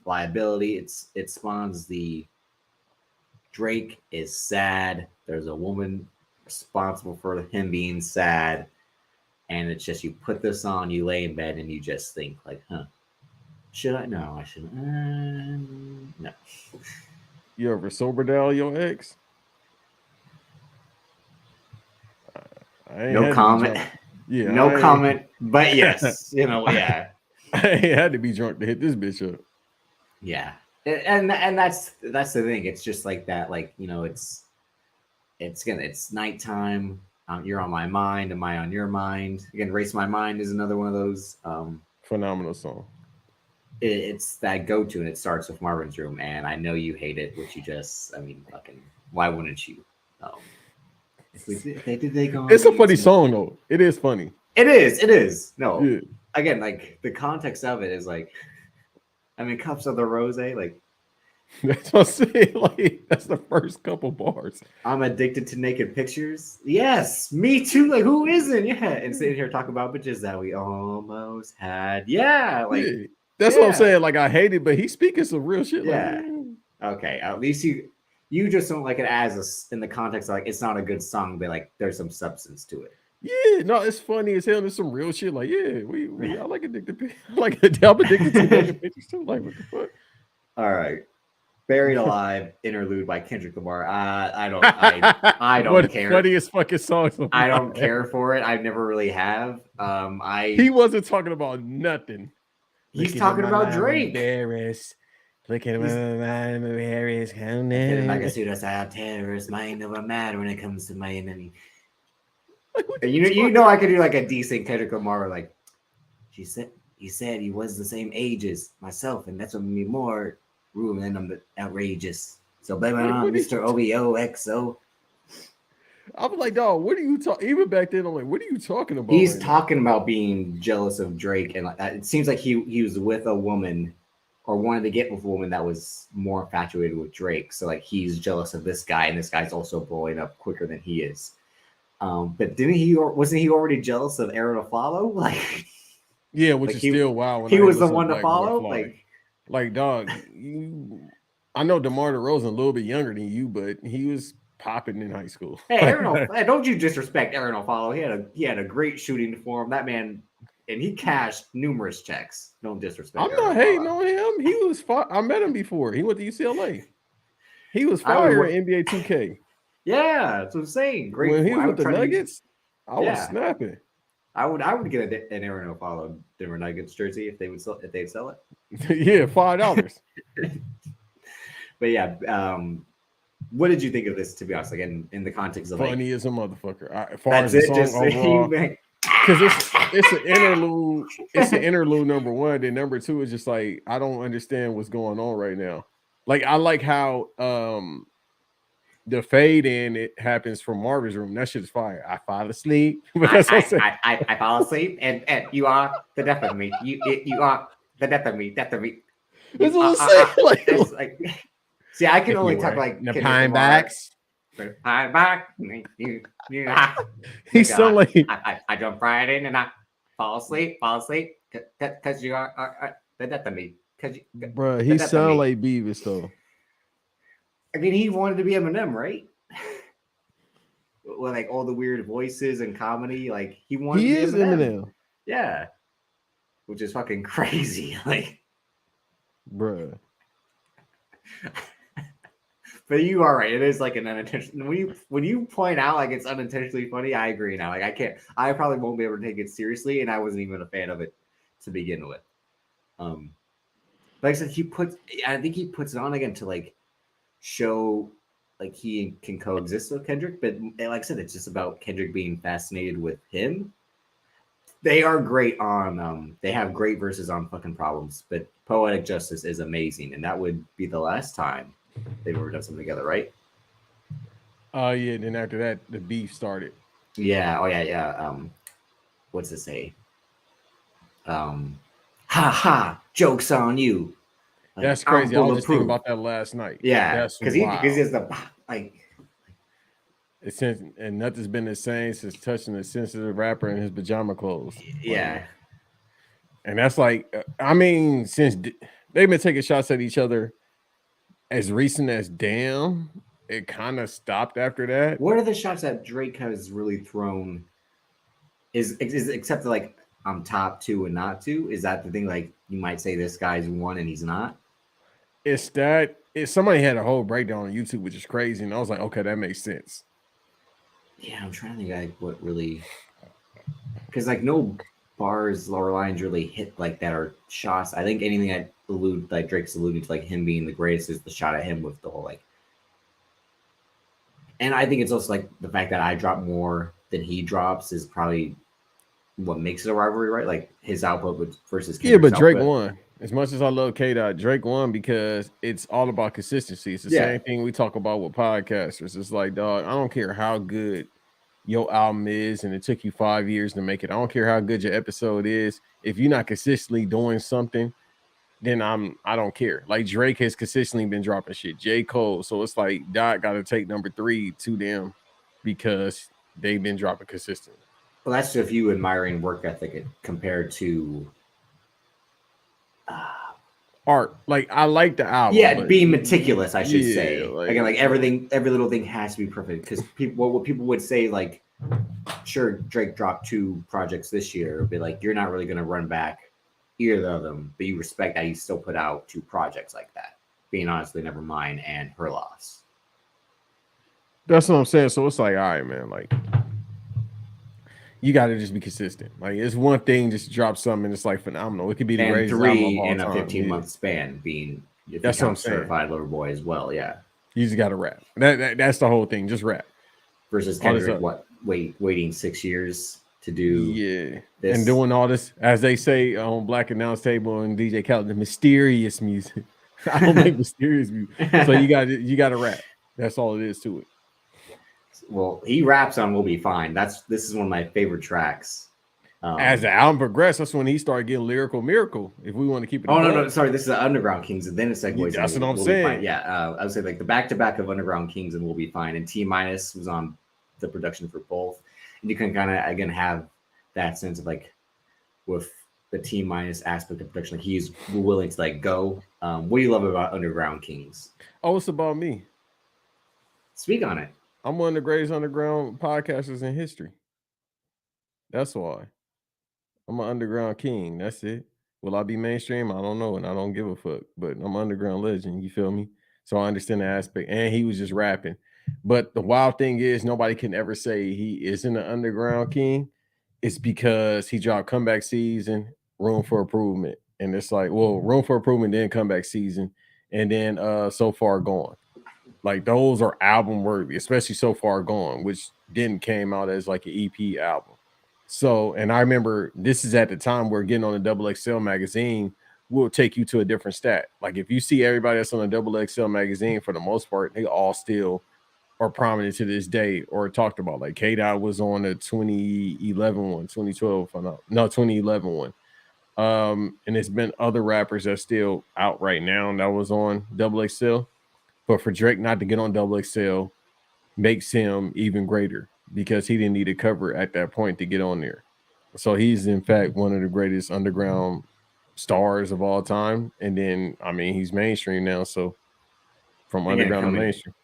Liability. It spawns the Drake is sad. There's a woman responsible for him being sad. And it's just you put this on, you lay in bed, and you just think like, should I? No, I shouldn't. No. You ever sober down your ex? No comment. Yeah. No comment. But yes, yeah. I ain't had to be drunk to hit this bitch up. Yeah. And that's the thing. It's just like that. Like, it's nighttime. You're on my mind. Am I on your mind? Again, Race My Mind is another one of those. Phenomenal song. It's that go-to, and it starts with Marvin's Room. And I know you hate it, which fucking, why wouldn't you? It's a funny song, though. It is funny. It is. No. Yeah. Again, like, the context of it is like, cups of the rose, like. That's what I'm saying. Like, that's the first couple bars. I'm addicted to naked pictures. Yes, me too. Like, who isn't? Yeah. And sitting here talking about bitches that we almost had. Yeah. Like, that's what I'm saying. Like, I hate it, but he's speaking some real shit. Yeah. Like, okay. At least you You just don't like it as in the context of like it's not a good song, but like there's some substance to it. Yeah, no, it's funny as hell. There's some real shit. Like, yeah, we I like addicted. I like I'm addicted to naked pictures too. Like, what the fuck? All right. Buried Alive interlude by Kendrick Lamar. I don't What care. funniest fucking songs of I don't mine. care for it. I never really have. He wasn't talking about nothing. He's Look at talking my about mind, Drake. embarrassed. Look at my mind, embarrassed. I feel like a suicide terrorist. Mind over matter when it comes to my enemy. Like, what You know I could do like a decent Kendrick Lamar like he said he was the same age as myself, and that's what made me more rude and I'm outrageous. So blame it on Mr. OVOXO. I'm like, dog, what are you talking? Even back then, I'm like, what are you talking about? He's right talking about being jealous of Drake, and like that. It seems like he was with a woman, or wanted to get with a woman that was more infatuated with Drake. So like he's jealous of this guy, and this guy's also blowing up quicker than he is. But wasn't he already jealous of Aaron to follow? Like, Yeah, which like is still wild. When he I was the listen one to Black Boy follow. Fly. Like, dog, I know DeMar DeRozan a little bit younger than you, but he was popping in high school. Hey, hey, don't you disrespect Aaron O'Follow. He had a great shooting form. That man, and he cashed numerous checks. Don't disrespect. I'm not hating on him. He was fire. I met him before. He went to UCLA. He was fire in NBA 2K. Yeah, that's what I'm saying. Great. When he was with the Nuggets, I was snapping. I would get an Aaron O'Follow Denver Nuggets jersey if they'd sell it. Yeah, $5. But yeah, what did you think of this? To be honest, like in the context of funny as a motherfucker. As far that's as it. the song overall, because it's an interlude. It's an interlude number one. Then number two is just like I don't understand what's going on right now. Like I like how the fade in it happens from Marvin's room. That shit is fire. I fall asleep. But that's what I'm saying. I fall asleep, and you are the death of me. You are the death of me. Death of me. That's what I'm saying. Like, see, I can only talk like the pine backs. Pine back. He's so like I jump right in and I fall asleep. Because you are the death of me. Bro, he sound like Beavis though. I mean, he wanted to be Eminem, right? With like all the weird voices and comedy, like he wanted. He is Eminem. Yeah, which is fucking crazy, like, bro. But you are right. It is like an unintentional. When you point out like it's unintentionally funny, I agree now. Like I can't. I probably won't be able to take it seriously, and I wasn't even a fan of it to begin with. Like I said, I think he puts it on again to like show like he can coexist with Kendrick, but like I said, it's just about Kendrick being fascinated with him. They are great on they have great verses on fucking Problems, but Poetic Justice is amazing, and that would be the last time they've ever done something together, right? Yeah, then after that the beef started. Yeah, yeah. What's it say? Ha ha, joke's on you. Like, that's crazy. I was just thinking about that last night. Yeah, because he has the like. It's and nothing's been the same since touching a sensitive rapper in his pajama clothes. Yeah, like, and that's like, I mean, since they've been taking shots at each other as recent as Damn, it kind of stopped after that. What are the shots that Drake has really thrown? Is except for like I'm top two and not two? Is that the thing? Like you might say this guy's one and he's not. It's that somebody had a whole breakdown on YouTube, which is crazy, and I was like, okay, that makes sense. Yeah, I'm trying to think like what really, because like no bars or lines really hit like that or shots. I think anything that like Drake's alluding to like him being the greatest is the shot at him with the whole like. And I think it's also like the fact that I drop more than he drops is probably what makes it a rivalry, right? Like his output versus Kendrick's but Drake output. won. As much as I love K-Dot, Drake won because it's all about consistency. It's the same thing we talk about with podcasters. It's like, dog, I don't care how good your album is, and it took you 5 years to make it. I don't care how good your episode is. If you're not consistently doing something, then I don't care. Like Drake has consistently been dropping shit. J. Cole. So it's like Dot got to take number 3 to them because they've been dropping consistently. Well, that's if you admiring work ethic compared to art. Like I like the album, Yeah, but being meticulous, I should yeah, say. Again, like everything, every little thing has to be perfect. Because people, what people would say, like, sure, Drake dropped 2 projects this year, but like, you're not really going to run back either of them. But you respect that he still put out 2 projects like that. Being honestly, never mind, and Her Loss. that's what I'm saying. So it's like, all right, man, like you got to just be consistent. Like it's one thing just drop something and it's like phenomenal. It could be the And greatest album of 3 all in a time. 15-month span, being if you That's what I'm count saying. Certified Lover Boy as well, yeah. You just got to rap. That's the whole thing. Just rap. Versus All this Kendrick, up. what waiting 6 years to do Yeah. And this. doing all this, as they say on Black Announce Table and DJ Khaled, the mysterious music. I don't make mysterious music. So you got to rap. That's all it is to it. Well, he raps on "We'll Be Fine." This is one of my favorite tracks. As the album progressed, that's when he started getting lyrical miracle. If we want to keep it, oh no, sorry, this is Underground Kings, and then it segues. That's what I'm We'll saying. Be Fine. Yeah, I would say like the back to back of Underground Kings and "We'll Be Fine," and T Minus was on the production for both, and you can kind of again have that sense of like with the T Minus aspect of production, like he's willing to like go. What do you love about Underground Kings? Oh, it's about me. Speak on it. I'm one of the greatest underground podcasters in history. That's why. I'm an underground king. That's it. Will I be mainstream? I don't know, and I don't give a fuck. But I'm underground legend. You feel me? So I understand the aspect. And he was just rapping. But the wild thing is, nobody can ever say he isn't an underground king. It's because he dropped comeback season, room for improvement, and it's like, well, room for improvement, then comeback season, and then so far gone. Like those are album worthy, especially so far gone, which didn't came out as like an EP album. So, and I remember this is at the time where getting on the Double XL magazine will take you to a different stat. Like if you see everybody that's on the Double XL magazine, for the most part, they all still are prominent to this day or talked about. Like K Dot was on the 2011 one, 2012, no, 2011 one. And it's been other rappers that's still out right now that was on Double XL. But for Drake not to get on Double XL makes him even greater because he didn't need a cover at that point to get on there. So he's in fact one of the greatest underground stars of all time. And then I mean he's mainstream now. So from Again, underground to mainstream.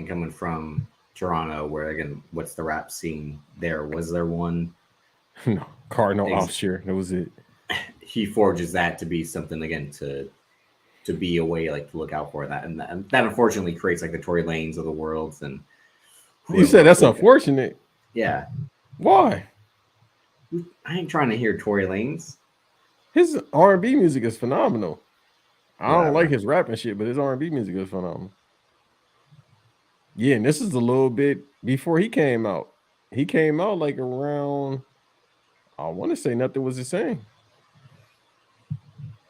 coming from Toronto, where again, what's the rap scene there? Was there one? No, Cardinal Offshore. That was it. He forges that to be something again to be a way like to look out for that, and that unfortunately creates like the Tory Lanes of the world. And you said that's unfortunate. Yeah. Why? I ain't trying to hear Tory Lanes. His R&B music is phenomenal. I Whatever. don't like his rapping shit, but his R&B music is phenomenal. Yeah, and this is a little bit before he came out. He came out like around, I want to say Nothing Was the Same.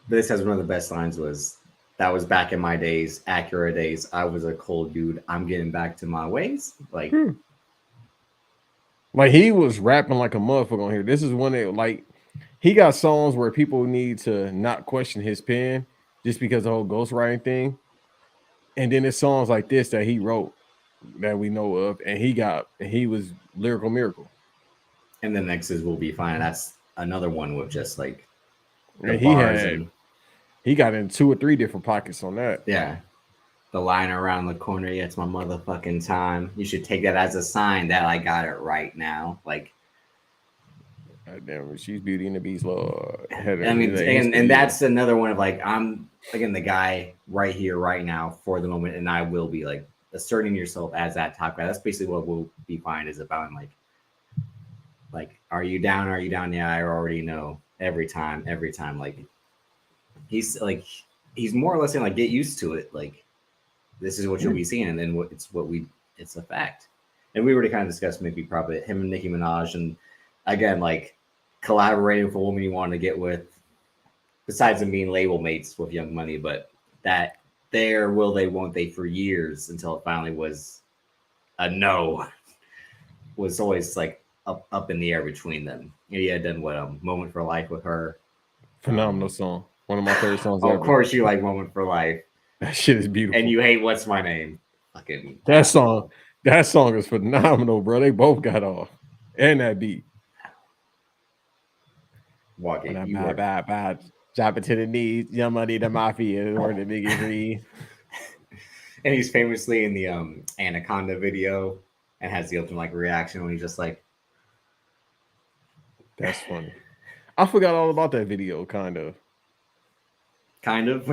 This has one of the best lines was, that was back in my days, Acura days. I was a cold dude. I'm getting back to my ways. Like he was rapping like a motherfucker on here. This is one that like he got songs where people need to not question his pen just because the whole ghostwriting thing. And then it's songs like this that he wrote that we know of, and he was lyrical miracle. And the next is We'll Be Fine. That's another one with just like and he got in 2 or 3 different pockets on that. Yeah. The line around the corner, yeah, it's my motherfucking time. You should take that as a sign that I got it right now. Like, damn, she's Beauty and the Beast, Lord. I mean, and that's another one of like, I'm again the guy right here, right now, for the moment, and I will be like asserting yourself as that top guy. That's basically what We'll Be Fine is about. And like, are you down? Are you down? Yeah, I already know. Every time. Like, he's more or less saying like, get used to it. Like, this is what you'll be seeing, and then it's a fact. And we already kind of discussed maybe probably him and Nicki Minaj, and again, like collaborating with a woman you want to get with, besides them being label mates with Young Money, but that there will they, won't they for years until it finally was a no, was always like up in the air between them. He had done what, Moment for Life with her. Phenomenal song. One of my favorite songs ever. Of course you like Moment for Life. That shit is beautiful. And you hate What's My Name. Fucking that song is phenomenal, bro. They both got off. And that beat. Walking. Bad. Drop it to the knees, Young Money, the Mafia, or the niggas read. And he's famously in the Anaconda video and has the ultimate like reaction when he's just like, That's funny. I forgot all about that video, kind of. kind of.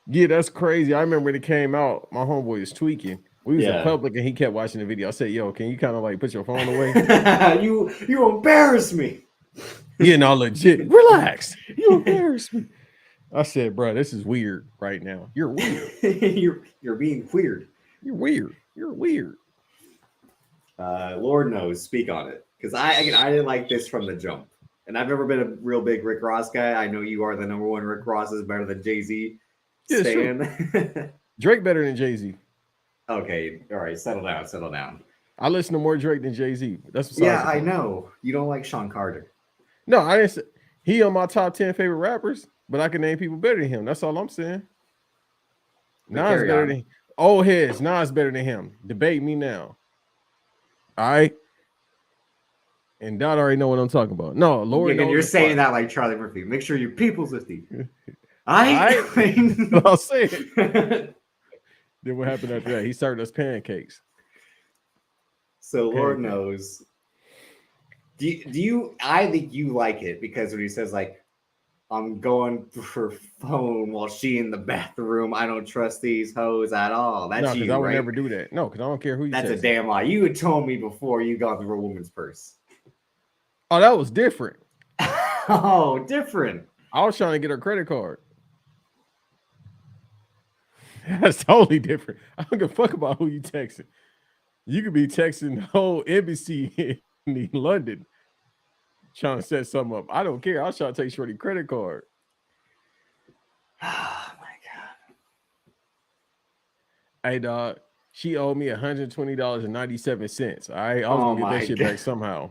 Yeah, that's crazy. I remember when it came out, my homeboy was tweaking. We was in Yeah. public and he kept watching the video. I said, yo, can you kind of like put your phone away? you embarrass me. Yeah, no, legit. Relax. You embarrass me. I said, bro, this is weird right now. You're weird. you're being weird. You're weird. You're weird. Lord knows, speak on it. Because I didn't like this from the jump. And I've never been a real big Rick Ross guy. I know you are the number one. Rick Ross is better than Jay-Z. Yeah, Stan. sure. Drake better than Jay-Z. Okay, all right, settle down. I listen to more Drake than Jay-Z. That's besides Yeah, I know. You don't like Sean Carter. No, I didn't say he on my top 10 favorite rappers, but I can name people better than him. That's all I'm saying. Nas better than old heads. Nas better than him. Debate me now. All right. And Dot already know what I'm talking about. No, Lord, you're saying that like Charlie Murphy. Make sure your people's with you. I'll say it. Then what happened after that? He served us pancakes. So Lord knows. Do you? I think you like it because when he says like, "I'm going through her phone while she in the bathroom," I don't trust these hoes at all. That's you, I would right? never do that. No, because I don't care who you. That's a damn lie. You had told me before you got through a woman's purse. Oh, that was different. Oh, different. I was trying to get her credit card. That's totally different. I don't give a fuck about who you texting. You could be texting the whole embassy in London trying to set something up. I don't care. I'll try to take Shorty credit card. Oh my god. Hey dog, she owed me $120.97. All right, I was gonna get that shit back somehow.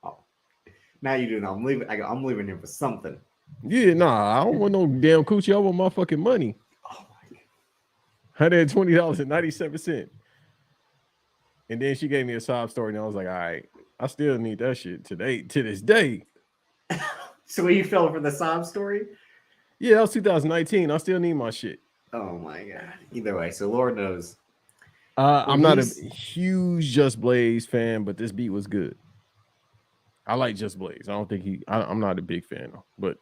Oh. Now you do know. I'm leaving him for something. Yeah, nah, I don't want no damn coochie. I want my fucking money. Oh my god. $120.97. And then she gave me a sob story, and I was like, all right, I still need that shit today, to this day. So you fell for the sob story? Yeah, that was 2019. I still need my shit. Oh my god. Either way, so Lord knows. I'm not a huge Just Blaze fan, but this beat was good. I like Just Blaze. I don't think I'm not a big fan, but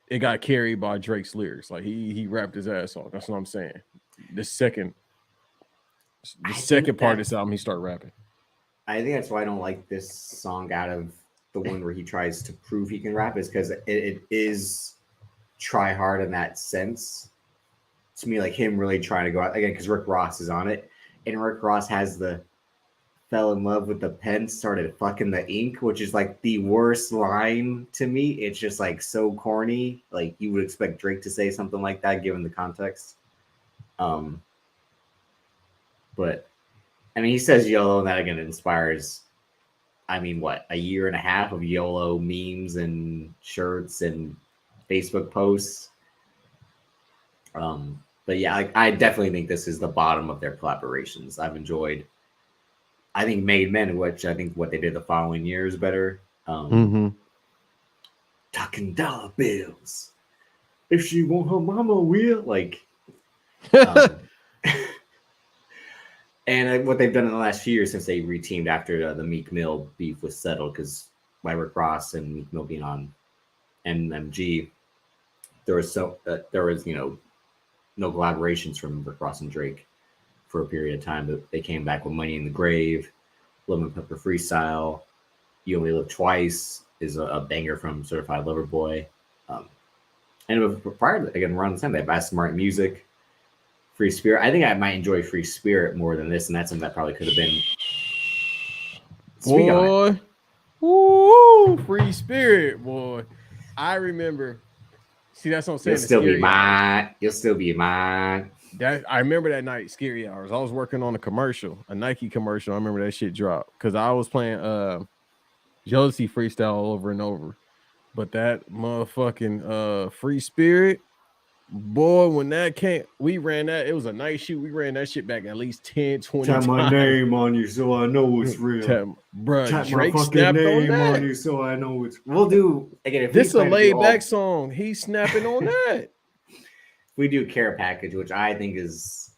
it got carried by Drake's lyrics. Like he rapped his ass off. That's what I'm saying. The second part of this album, he started rapping. I think that's why I don't like this song out of the one where he tries to prove he can rap, is because it is try hard in that sense. To me, like him really trying to go out again, because Rick Ross is on it, and Rick Ross has the fell in love with the pen, started fucking the ink, which is like the worst line to me. It's just like so corny. Like you would expect Drake to say something like that given the context. But I mean, he says YOLO, and that again inspires, I mean, what, a year and a half of YOLO memes and shirts and Facebook posts. But yeah, I definitely think this is the bottom of their collaborations. I've enjoyed, I think, Made Men, which I think what they did the following year is better. Talking dollar bills. If she want her mama will, like. And what they've done in the last few years since they reteamed after the Meek Mill beef was settled, because by Rick Ross and Meek Mill being on MMG, there was no collaborations from Rick Ross and Drake for a period of time. But they came back with Money in the Grave, Lemon Pepper Freestyle, You Only Live Twice is a banger from Certified Lover Boy. And prior to, again, around the time, they have Smart Music, Free Spirit. I think I might enjoy Free Spirit more than this, and that's something that probably could have been. Boy, woo, Free Spirit, boy. I remember. See, that's what I'm saying. You'll still be mine. You'll still be mine. I remember that night, Scary Hours. I was working on a Nike commercial. I remember that shit dropped because I was playing Jealousy Freestyle over and over. But that motherfucking Free Spirit, Boy, when that came, we ran that. It was a night shoot. We ran that shit back at least 10, 20 Tap my times. name on you so I know it's real. Bruh, Tap my Drake fucking snapped on name on that. you so I know it's. We'll do again if we This a plan to do laid back all. song. He's snapping on that. We do Care Package, which I think is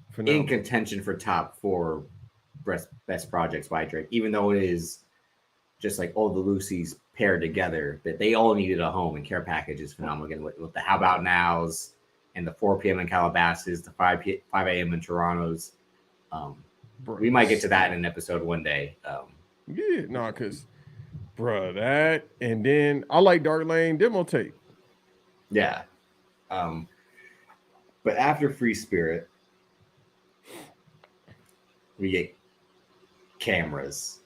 in Phenomenal. contention for top 4 best projects by Drake, even though it is just like all the Lucy's paired together, that they all needed a home. And Care Package is phenomenal. Again, with the How About Nows and the 4 p.m. in Calabasas, the 5 a.m. in Toronto's. We might get to that in an episode one day. Yeah, no, because, bruh, that. And then I like Dark Lane demo tape. Yeah. But after Free Spirit, we get Cameras.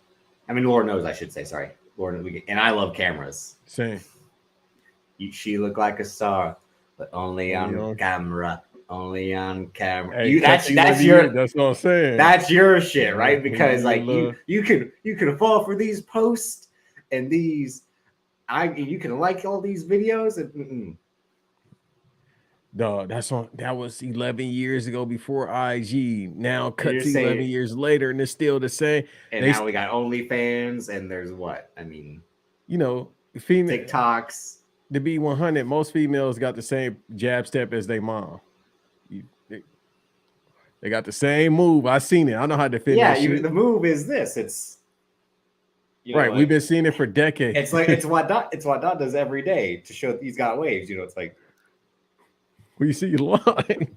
I mean, Lord knows, I should say. Sorry, Lord, and I love Cameras. Same. She looked like a star, but only on camera. Only on camera. Hey, That's your. That's what I'm saying. That's your shit, right? Because like look. you can fall for these posts and these. You can like all these videos and. Dog, that was 11 years ago before IG. Now cut to saying, 11 years later, and it's still the same. And now we got OnlyFans, and there's what? I mean, female TikToks. To be 100, most females got the same jab step as their mom. They got the same move. I seen it. I know how to defend that shit. The move is this. It's right. We've been seeing it for decades. It's like it's what Dot does every day to show he's got waves. It's like we see you line.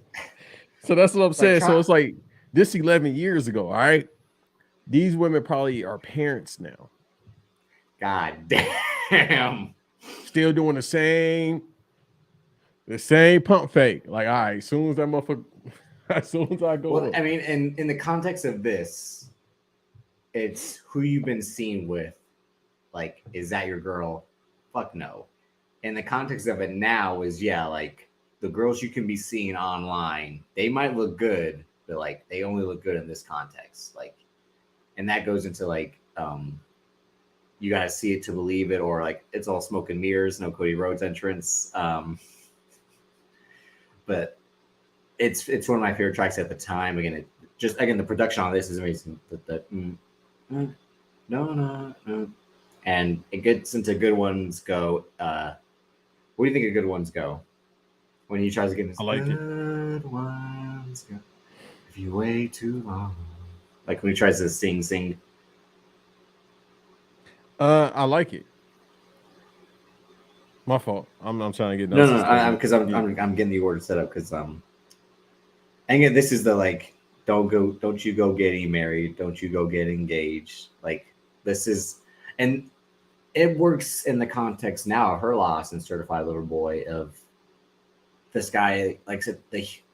So that's what I'm saying. So it's like this 11 years ago. All right. These women probably are parents now. God damn. Still doing the same pump fake. Like, all right, as soon as that motherfucker, as soon as I go. Well, I mean, in the context of this, it's who you've been seen with. Like, is that your girl? Fuck no. In the context of it now is like the girls you can be seeing online, they might look good, but like they only look good in this context. Like, and that goes into like you gotta see it to believe it, or like it's all smoke and mirrors, no Cody Rhodes entrance. But it's one of my favorite tracks at the time. Again, the production on this is amazing. No, and it gets into good ones go. What do you think of good ones go? When he tries to get into good ones go. If you wait too long, like when he tries to sing. I like it. My fault. I'm trying to get no. Because I'm getting the order set up because and again, this is the like don't you go getting married, don't you go get engaged. Like this is, and it works in the context now of her loss and Certified Lover Boy of this guy. Like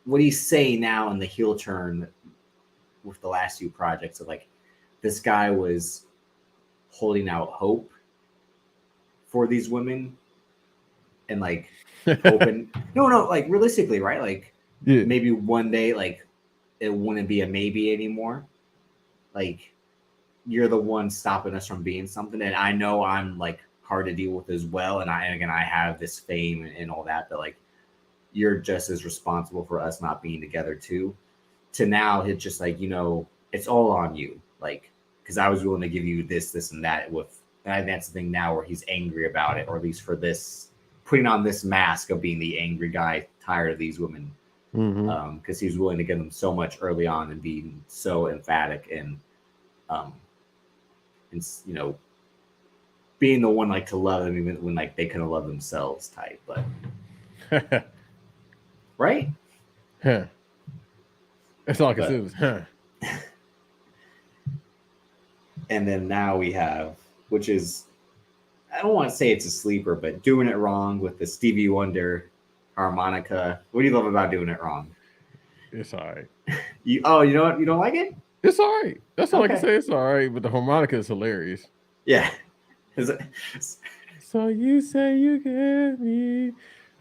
what he's saying now in the heel turn with the last few projects of like this guy was holding out hope for these women and like hoping no like realistically, right? Like maybe one day like it wouldn't be a maybe anymore. Like you're the one stopping us from being something, and I know I'm like hard to deal with as well, and I have this fame and all that, but like you're just as responsible for us not being together too. To now it's just like it's all on you, like because I was willing to give you this and that and that's the thing now where he's angry about it, or at least for this putting on this mask of being the angry guy tired of these women, because he was willing to give them so much early on and being so emphatic and being the one like to love them even when like they couldn't love themselves type, but right? Huh. That's all I can say was huh. And then now we have, which is, I don't want to say it's a sleeper, but Doing It Wrong with the Stevie Wonder harmonica. What do you love about Doing It Wrong? It's all right. You know what? You don't like it? It's all right. That's all I can say. It's all right, but the harmonica is hilarious. Yeah. So you say you get me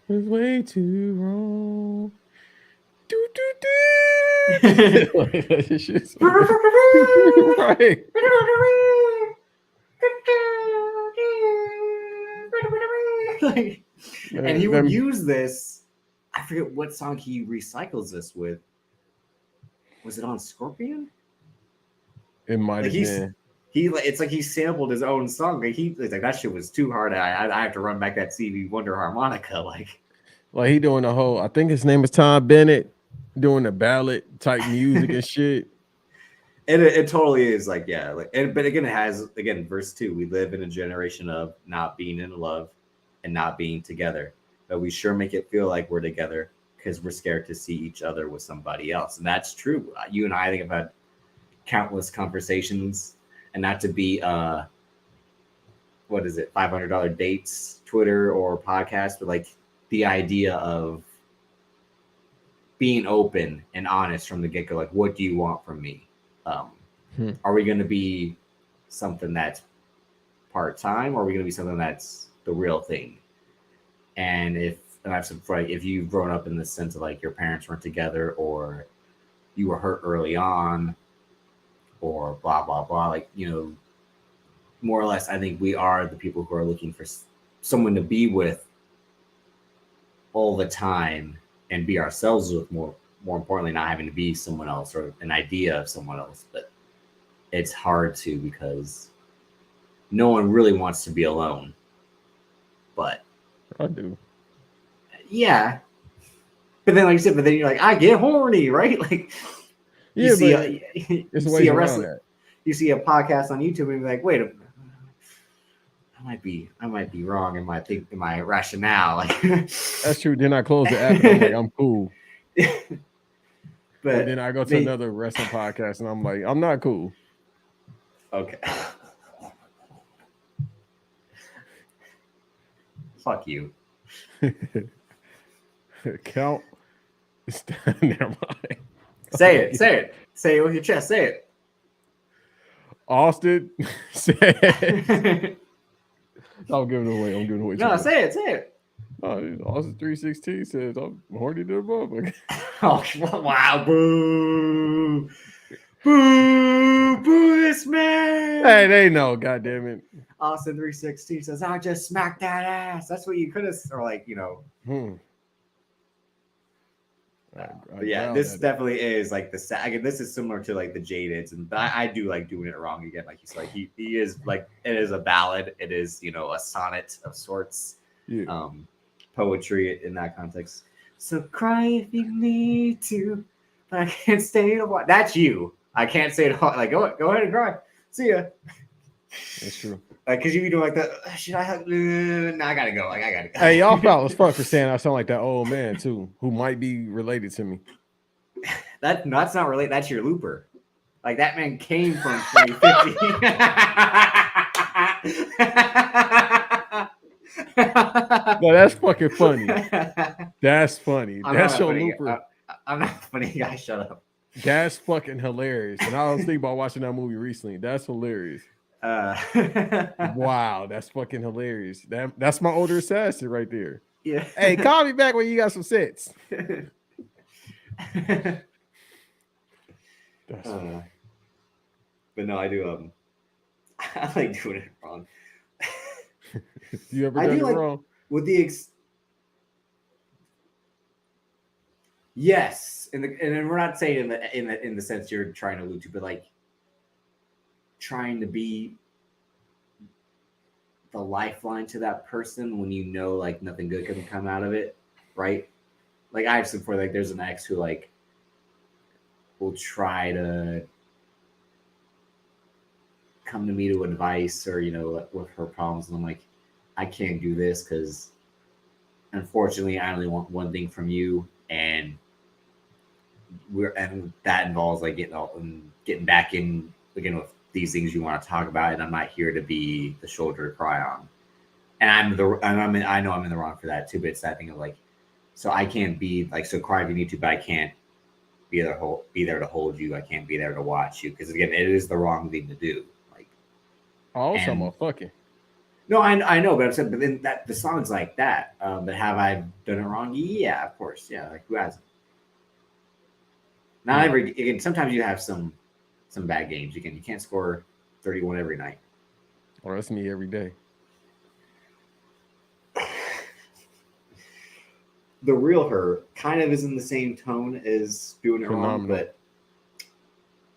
was way too wrong. Right. And he would use this I forget what song he recycles this with. Was it on Scorpion? It might Like have been. it's like he sampled his own song. Like he's like that shit was too hard. I have to run back that Stevie Wonder harmonica. Like he doing the whole. I think his name is Tom Bennett, doing the ballad type music and shit. and it totally is like yeah. But again, it has again verse 2. We live in a generation of not being in love and not being together, but we sure make it feel like we're together because we're scared to see each other with somebody else, and that's true. You and I think have had countless conversations, and not to be what is it, $500 dates, Twitter or podcast, but like the idea of being open and honest from the get go. Like, what do you want from me? Um, Are we going to be something that's part time, or are we going to be something that's the real thing? And I've said before, like, if you've grown up in the sense of like your parents weren't together, or you were hurt early on, or blah blah blah, like more or less, I think we are the people who are looking for someone to be with all the time and be ourselves with more importantly, not having to be someone else or an idea of someone else. But it's hard to because no one really wants to be alone. But I do. Yeah. But then, like you said, but then you're like, I get horny, right? Like you Yeah, see but it's you see ways a around wrestler, that. you see a podcast on YouTube and be like, wait, I might be wrong in my rationale. Like, That's true. Then I close the app and I'm like, I'm cool. And then but I go to another wrestling podcast and I'm like, I'm not cool. Okay. Fuck you. Count. Never mind. Say it. Say it. Say it with your chest. Say it. Austin says, I'm giving it away. I'm giving it away. No, say it. Say it. Austin 316 says, I'm horny to the motherfucker. Oh, wow. Boo. Boo. Boo this man. Hey, they know. God damn it. Austin 316 says, I just smacked that ass. That's what you could have, or like, But yeah, this definitely is like this is similar to like the Jadeds, and I do like doing it wrong again. Like he's like he is like it is a ballad, it is a sonnet of sorts, poetry in that context. So cry if you need to, but I can't stay to watch. That's you. I can't say it all. Like go ahead and cry. See ya. That's true. Like, cause you be doing like that. Should I have? No, I gotta go. Like I gotta go. Hey, y'all fellas, fuck for saying I sound like that old man too, who might be related to me. That's not related. That's your looper. Like that man came from 2050. No, that's fucking funny. That's funny. That's your looper. I'm not a funny guy. Shut up. That's fucking hilarious. And I was thinking about watching that movie recently. That's hilarious. Wow, that's fucking hilarious. That's my older assassin right there. Yeah. Hey, call me back when you got some sense. But no, I do. I like doing it wrong. You ever done it wrong? With the yes, and we're not saying in the sense you're trying to allude to, but like trying to be the lifeline to that person when like nothing good can come out of it, right? Like I've said before, like there's an ex who like will try to come to me to advice or with her problems, and I'm like, I can't do this because unfortunately I only want one thing from you, and that involves like getting back in again with these things you want to talk about, and I'm not here to be the shoulder to cry on. And I know I'm in the wrong for that too, but it's that thing of like, so I can't be like, so cry if you need to, but I can't be there to hold you. I can't be there to watch you, because again, it is the wrong thing to do. Like, also, I'm fucking. No, I know, but I'm saying, but then that the song's like that. But have I done it wrong? Yeah, of course. Yeah, like who hasn't? Not every. Again, sometimes you have some bad games. You can't score 31 every night. Or that's me every day. The Real Her kind of is in the same tone as Doing It Wrong, Phenomenal. but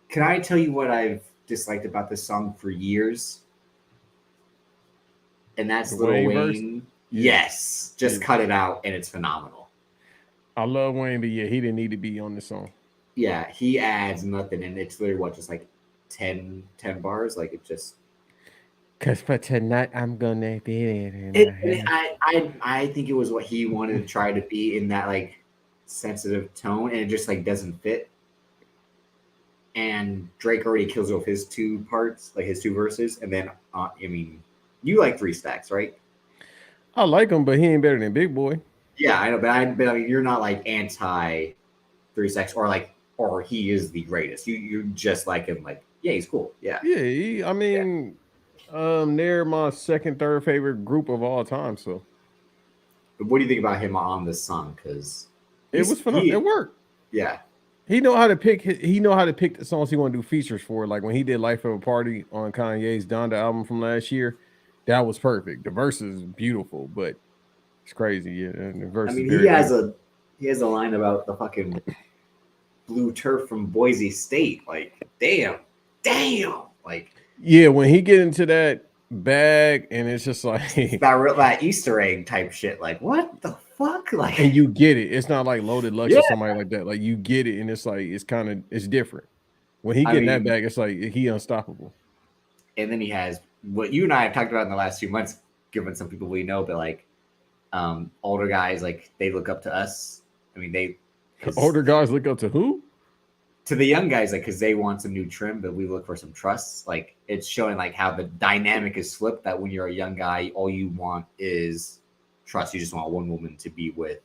can I tell you what I've disliked about this song for years? And The that's Lil Wayne verse. Wayne. Yeah. Yes, just Yeah. cut it out, and it's phenomenal. I love Wayne, but yeah, he didn't need to be on this song. Yeah, he adds nothing, and it's literally what, just like 10 bars. Like it just Cause for tonight I'm gonna be it in it, the and house. I think it was what he wanted to try to be in that like sensitive tone, and it just like doesn't fit. And Drake already kills off his two parts, like his two verses, and then I mean, you like Three Stacks, right? I like him, but he ain't better than Big Boy. Yeah, I know, but I mean, you're not like anti Three Stacks or like or he is the greatest. You just like him, like yeah, he's cool, yeah, Yeah, I yeah. mean, they're my second, third favorite group of all time. So But what do you think about him on this song? Because it was fun. It he worked. yeah. He know how to pick. He know how to pick the songs he want to do features for. Like when he did "Life of a Party" on Kanye's Donda album from last year, that was perfect. The verse is beautiful, but it's crazy. Yeah, and the I verse is mean, very beautiful. he has a line about the fucking blue turf from Boise State. Like, damn. Like, Yeah, when he get into that bag, and it's just like, that Easter egg type shit. Like, what the fuck? and Like, you get it. It's not like Loaded Lux yeah. or somebody like that. Like you get it, and it's like it's kind of it's different. When he I get in that mean, bag, it's like he unstoppable. and then he has what you and I have talked about in the last few months, given some people we know, but like, older guys, like they look up to us. I mean, because Older guys look up to who? to the young guys, like, because they want some new trim, but we look for some trust. Like, it's showing like how the dynamic is flipped. That when you're a young guy, all you want is trust. You just want one woman to be with,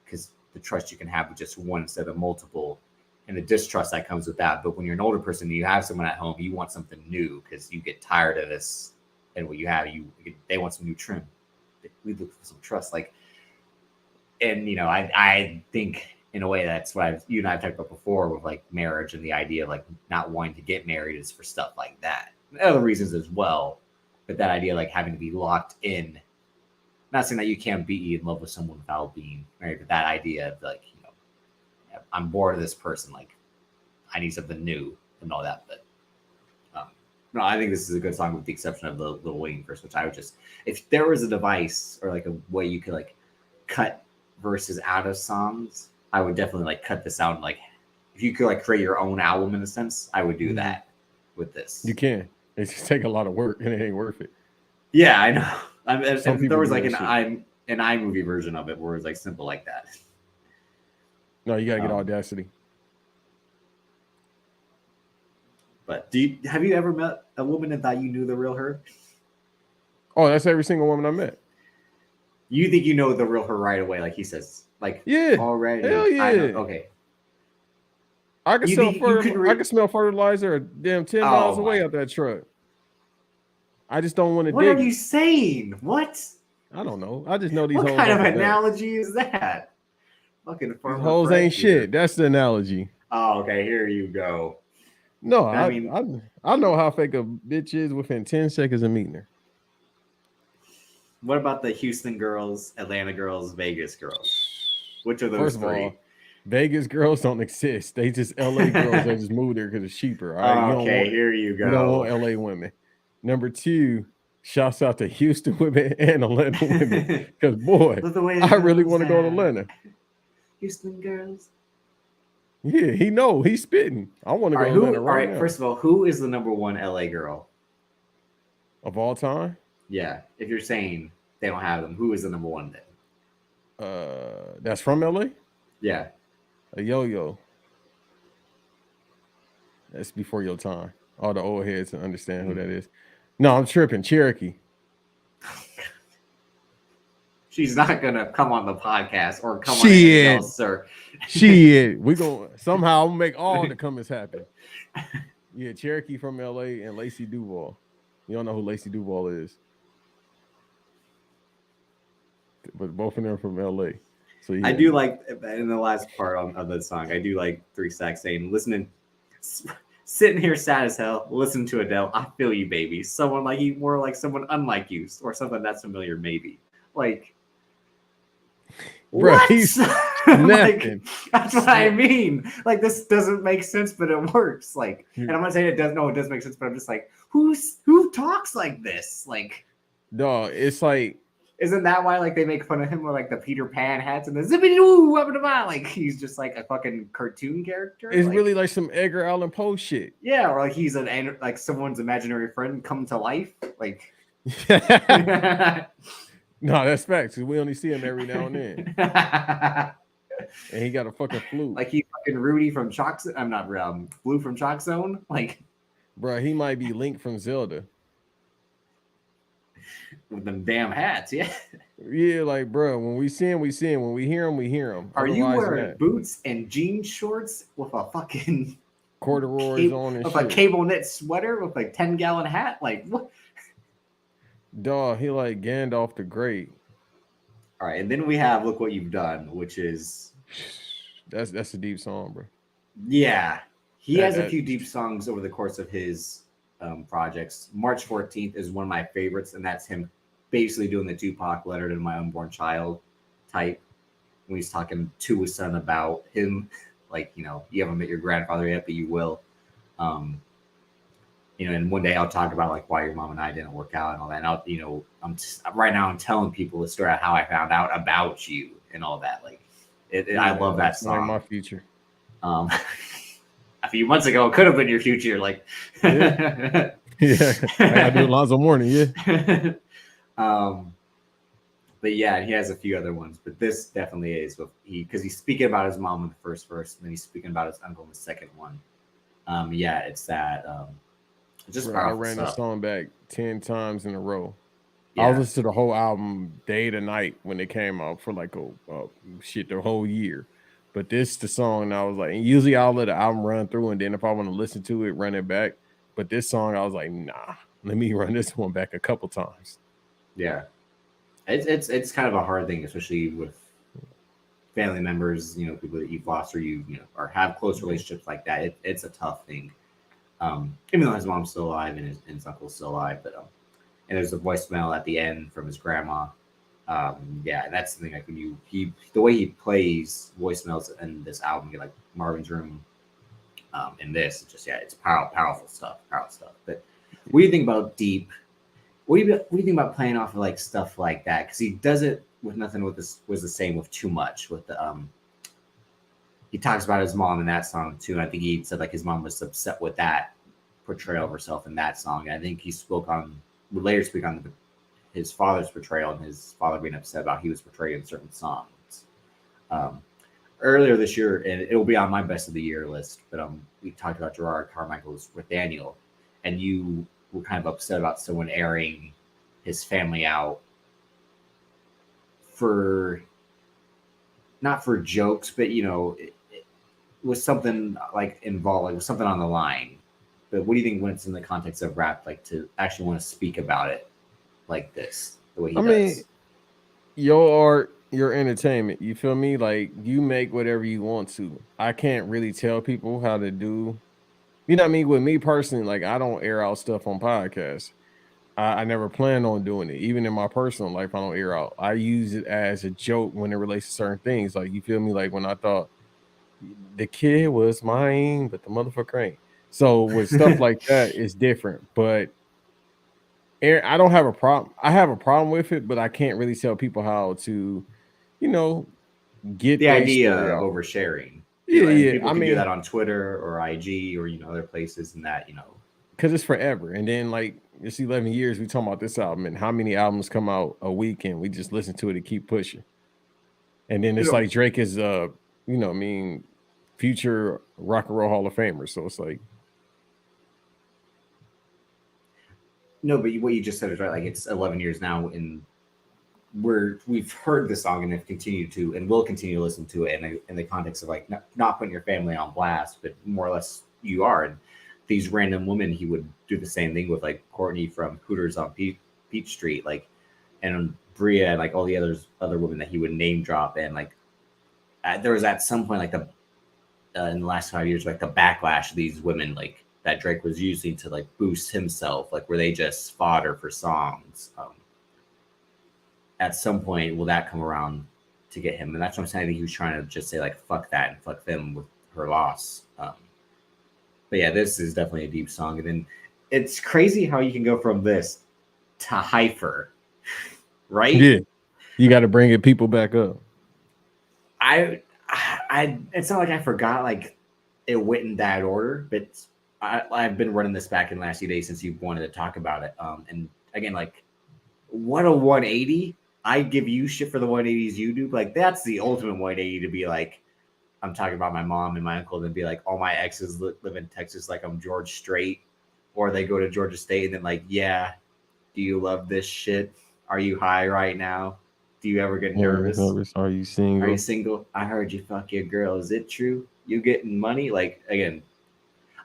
because the trust you can have with just one instead of multiple, and the distrust that comes with that. But when you're an older person and you have someone at home, you want something new because you get tired of this, and what you have, they want some new trim. We look for some trust, like, and I think in a way that's what you and I have talked about before with like marriage and the idea of like not wanting to get married is for stuff like that. And other reasons as well, but that idea of like having to be locked in. Not saying that you can't be in love with someone without being married, but that idea of like I'm bored of this person, like I need something new and all that. But no, I think this is a good song with the exception of the Lil Wayne verse, which I would just if there was a device or like a way you could like cut verses out of songs, I would definitely like cut this out. Like, if you could like create your own album in a sense, I would do that with this. You can. It just take a lot of work, and it ain't worth it. Yeah, I know. Some If there people was do like that shit. an iMovie version of it where it's like simple like that. No, you gotta get Um, Audacity. but have you ever met a woman that thought you knew the real her? Oh, that's every single woman I met. You think you know the real her right away, like he says, like Yeah, already. hell I know. yeah. Okay. I can You sell think you could I can smell fertilizer a damn 10 miles Oh away my! out that truck. I just don't want to What are dig you it. saying? What? I don't know. I just know these What hoes kind of off the bat. analogy is that? Fucking These farmer hoes Fred ain't here. shit. That's the analogy. Oh, okay. Here you go. No, I mean, I know how fake a bitch is within 10 seconds of meeting her. what about the Houston girls, Atlanta girls, Vegas girls? Which of those First of three? all, Vegas girls don't exist. They just LA girls that just moved there because it's cheaper. All right. Okay, here you You don't go. want LA women. Number two, shouts out to Houston women and Atlanta women. Because boy, Look the way I it really goes want to go to down. Atlanta. Houston girls. Yeah, he's spitting. I want to All go right, to Atlanta All right right, now. first of all, who is the number one LA girl? Of all time, Yeah, if you're saying they don't have them, who is the number one then? that's from LA. Yeah. A yo-yo. That's before your time. All the old heads understand who that is. No, I'm tripping. Cherokee. She's not gonna come on the podcast or come on anything Shit. else, sir. Shit. We gonna somehow make all the comments happen. Yeah, Cherokee from LA and Lacey Duval. You don't know who Lacey Duval is. But both of them from LA. So yeah. I do like in the last part of the song. I do like Three Stacks saying, "Listening, sitting here sad as hell, listen to Adele. I feel you, baby. Someone like you, more like someone unlike you, or something that's familiar, maybe." Like, Bro, What? he's Like, snapping. that's what I mean. Like, this doesn't make sense, but it works. Like, and I'm not saying it does. No, it does make sense, but I'm just like, who talks like this? Like, Dog, it's like isn't that why like they make fun of him with like the Peter Pan hats and the zippity doo up in the like he's just like a fucking cartoon character? it's Like, really like some Edgar Allan Poe shit. yeah, or like he's like someone's imaginary friend come to life. Like, No, that's facts. We only see him every now and then, and he got a fucking flute. like he's fucking Rudy from Chalk. I'm not Blue from Chalk Zone. Like, Bro, he might be Link from Zelda. with them damn hats, yeah. Yeah, like, bro, when we see him, we see him. When we hear him, we hear him. Are you Otherwise, wearing not. boots and jean shorts with a fucking Corduroys on and with shit. a cable knit sweater with like 10-gallon hat? Like, what? Dog, he like Gandalf the Great. All right, and then we have "Look What You've Done," which is That's a deep song, bro. yeah. He That, has a that few deep songs over the course of his projects. March 14th is one of my favorites, and that's him basically doing the Tupac "Letter to My Unborn Child" type when he's talking to his son about him, like, you know, you haven't met your grandfather yet, but you will. You know, and one day I'll talk about like why your mom and I didn't work out and all that. And I'll, you know, right now I'm telling people the story of how I found out about you and all that. Like, I love that song. Like my future. A few months ago, it could have been your future. Like, yeah, I gotta do Alonzo Mourning. Yeah. But yeah, he has a few other ones. But this definitely is because he's speaking about his mom in the first verse, and then he's speaking about his uncle in the second one. Yeah, it's that. Just bro, I ran the song back 10 times in a row. Yeah. I was listening to the whole album day to night when it came out for like the whole year. But this the song, and I was like, and usually I'll let the album run through, and then if I want to listen to it, run it back. But this song, I was like, nah, let me run this one back a couple times. Yeah, it's kind of a hard thing, especially with family members, you know, people that you've lost or you know or have close relationships like that. It's a tough thing. Even though his mom's still alive and his uncle's still alive, but and there's a voicemail at the end from his grandma. Yeah, that's the thing. Like when the way he plays voicemails in this album, you like Marvin's Room, in this, it's just it's powerful stuff. But what do you think about Deep? What do you think about playing off of like stuff like that? Because he does it with nothing. With this was the same with Too Much with the he talks about his mom in that song too. And I think he said like his mom was upset with that portrayal of herself in that song. And I think he would later speak on his father's portrayal and his father being upset about he was portrayed in certain songs. Earlier this year, and it'll be on my best of the year list, but we talked about Gerard Carmichael's with Daniel, and you were kind of upset about someone airing his family out not for jokes, but you know, it was something like involved, like was something on the line. But what do you think when it's in the context of rap, like to actually want to speak about it like this, the way he does? Mean, your art, your entertainment, you feel me? Like you make whatever you want to. I can't really tell people how to do. You know what I mean? With me personally, like I don't air out stuff on podcasts. I never plan on doing it. Even in my personal life, I don't air out. I use it as a joke when it relates to certain things. Like you feel me? Like when I thought the kid was mine, but the motherfucker ain't. So with stuff like that, it's different. But I don't have a problem. I have a problem with it, but I can't really tell people how to, you know, get the idea of oversharing. Yeah, yeah. People can do that on Twitter or IG or other places, and that because it's forever. And then like it's 11 years we talking about this album, and how many albums come out a week, and we just listen to it and keep pushing. And then it's like Drake is future rock and roll Hall of Famer. So it's like. No, but what you just said is right. Like it's 11 years now, and we've heard the song and have continued to, and will continue to listen to it in the context of like not putting your family on blast, but more or less you are. And these random women, he would do the same thing with like Courtney from Hooters on Peach Street, like, and Bria and like all the other women that he would name drop. And like there was at some point like in the last 5 years, like the backlash of these women like that Drake was using to like boost himself, like were they just fodder for songs? At some point, will that come around to get him, and that's what I'm saying. I think he was trying to just say like fuck that and fuck them with her loss. But yeah, this is definitely a deep song, and then it's crazy how you can go from this to Heifer, right? Yeah, you got to bring it people back up. It's not like I forgot like it went in that order, but I've been running this back in the last few days since you wanted to talk about it. And again, like what a 180. I give you shit for the 180s you do. Like that's the ultimate 180 to be like, I'm talking about my mom and my uncle, and be like, all my exes live in Texas, like I'm George Strait, or they go to Georgia State, and then like, yeah, do you love this shit? Are you high right now? Do you ever get nervous? Are you single? Are you single? I heard you fuck your girl. Is it true? You getting money? Like again,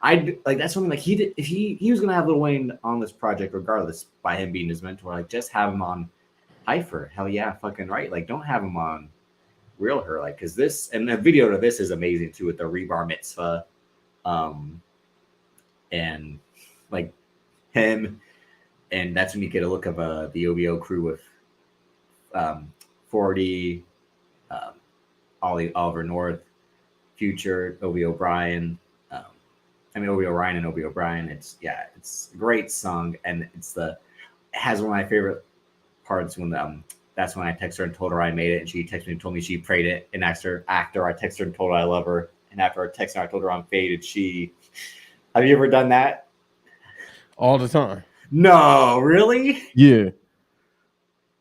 I like that's something like he did. If he was gonna have Lil Wayne on this project, regardless, by him being his mentor, like just have him on Heifer. Hell yeah, fucking right. Like don't have him on Real Her, like because this and the video to this is amazing too with the rebar mitzvah, and like him, and that's when you get a look of the OVO crew with 40, Oliver North, Future, OVO Bryan. OVO Ryan and OVO Bryan. It's a great song, and it has one of my favorite parts when that's when I texted her and told her I made it, and she texted me and told me she prayed it. And after I texted her and told her I love her, and after I texted her I told her I'm faded. Have you ever done that? All the time. No, really? Yeah.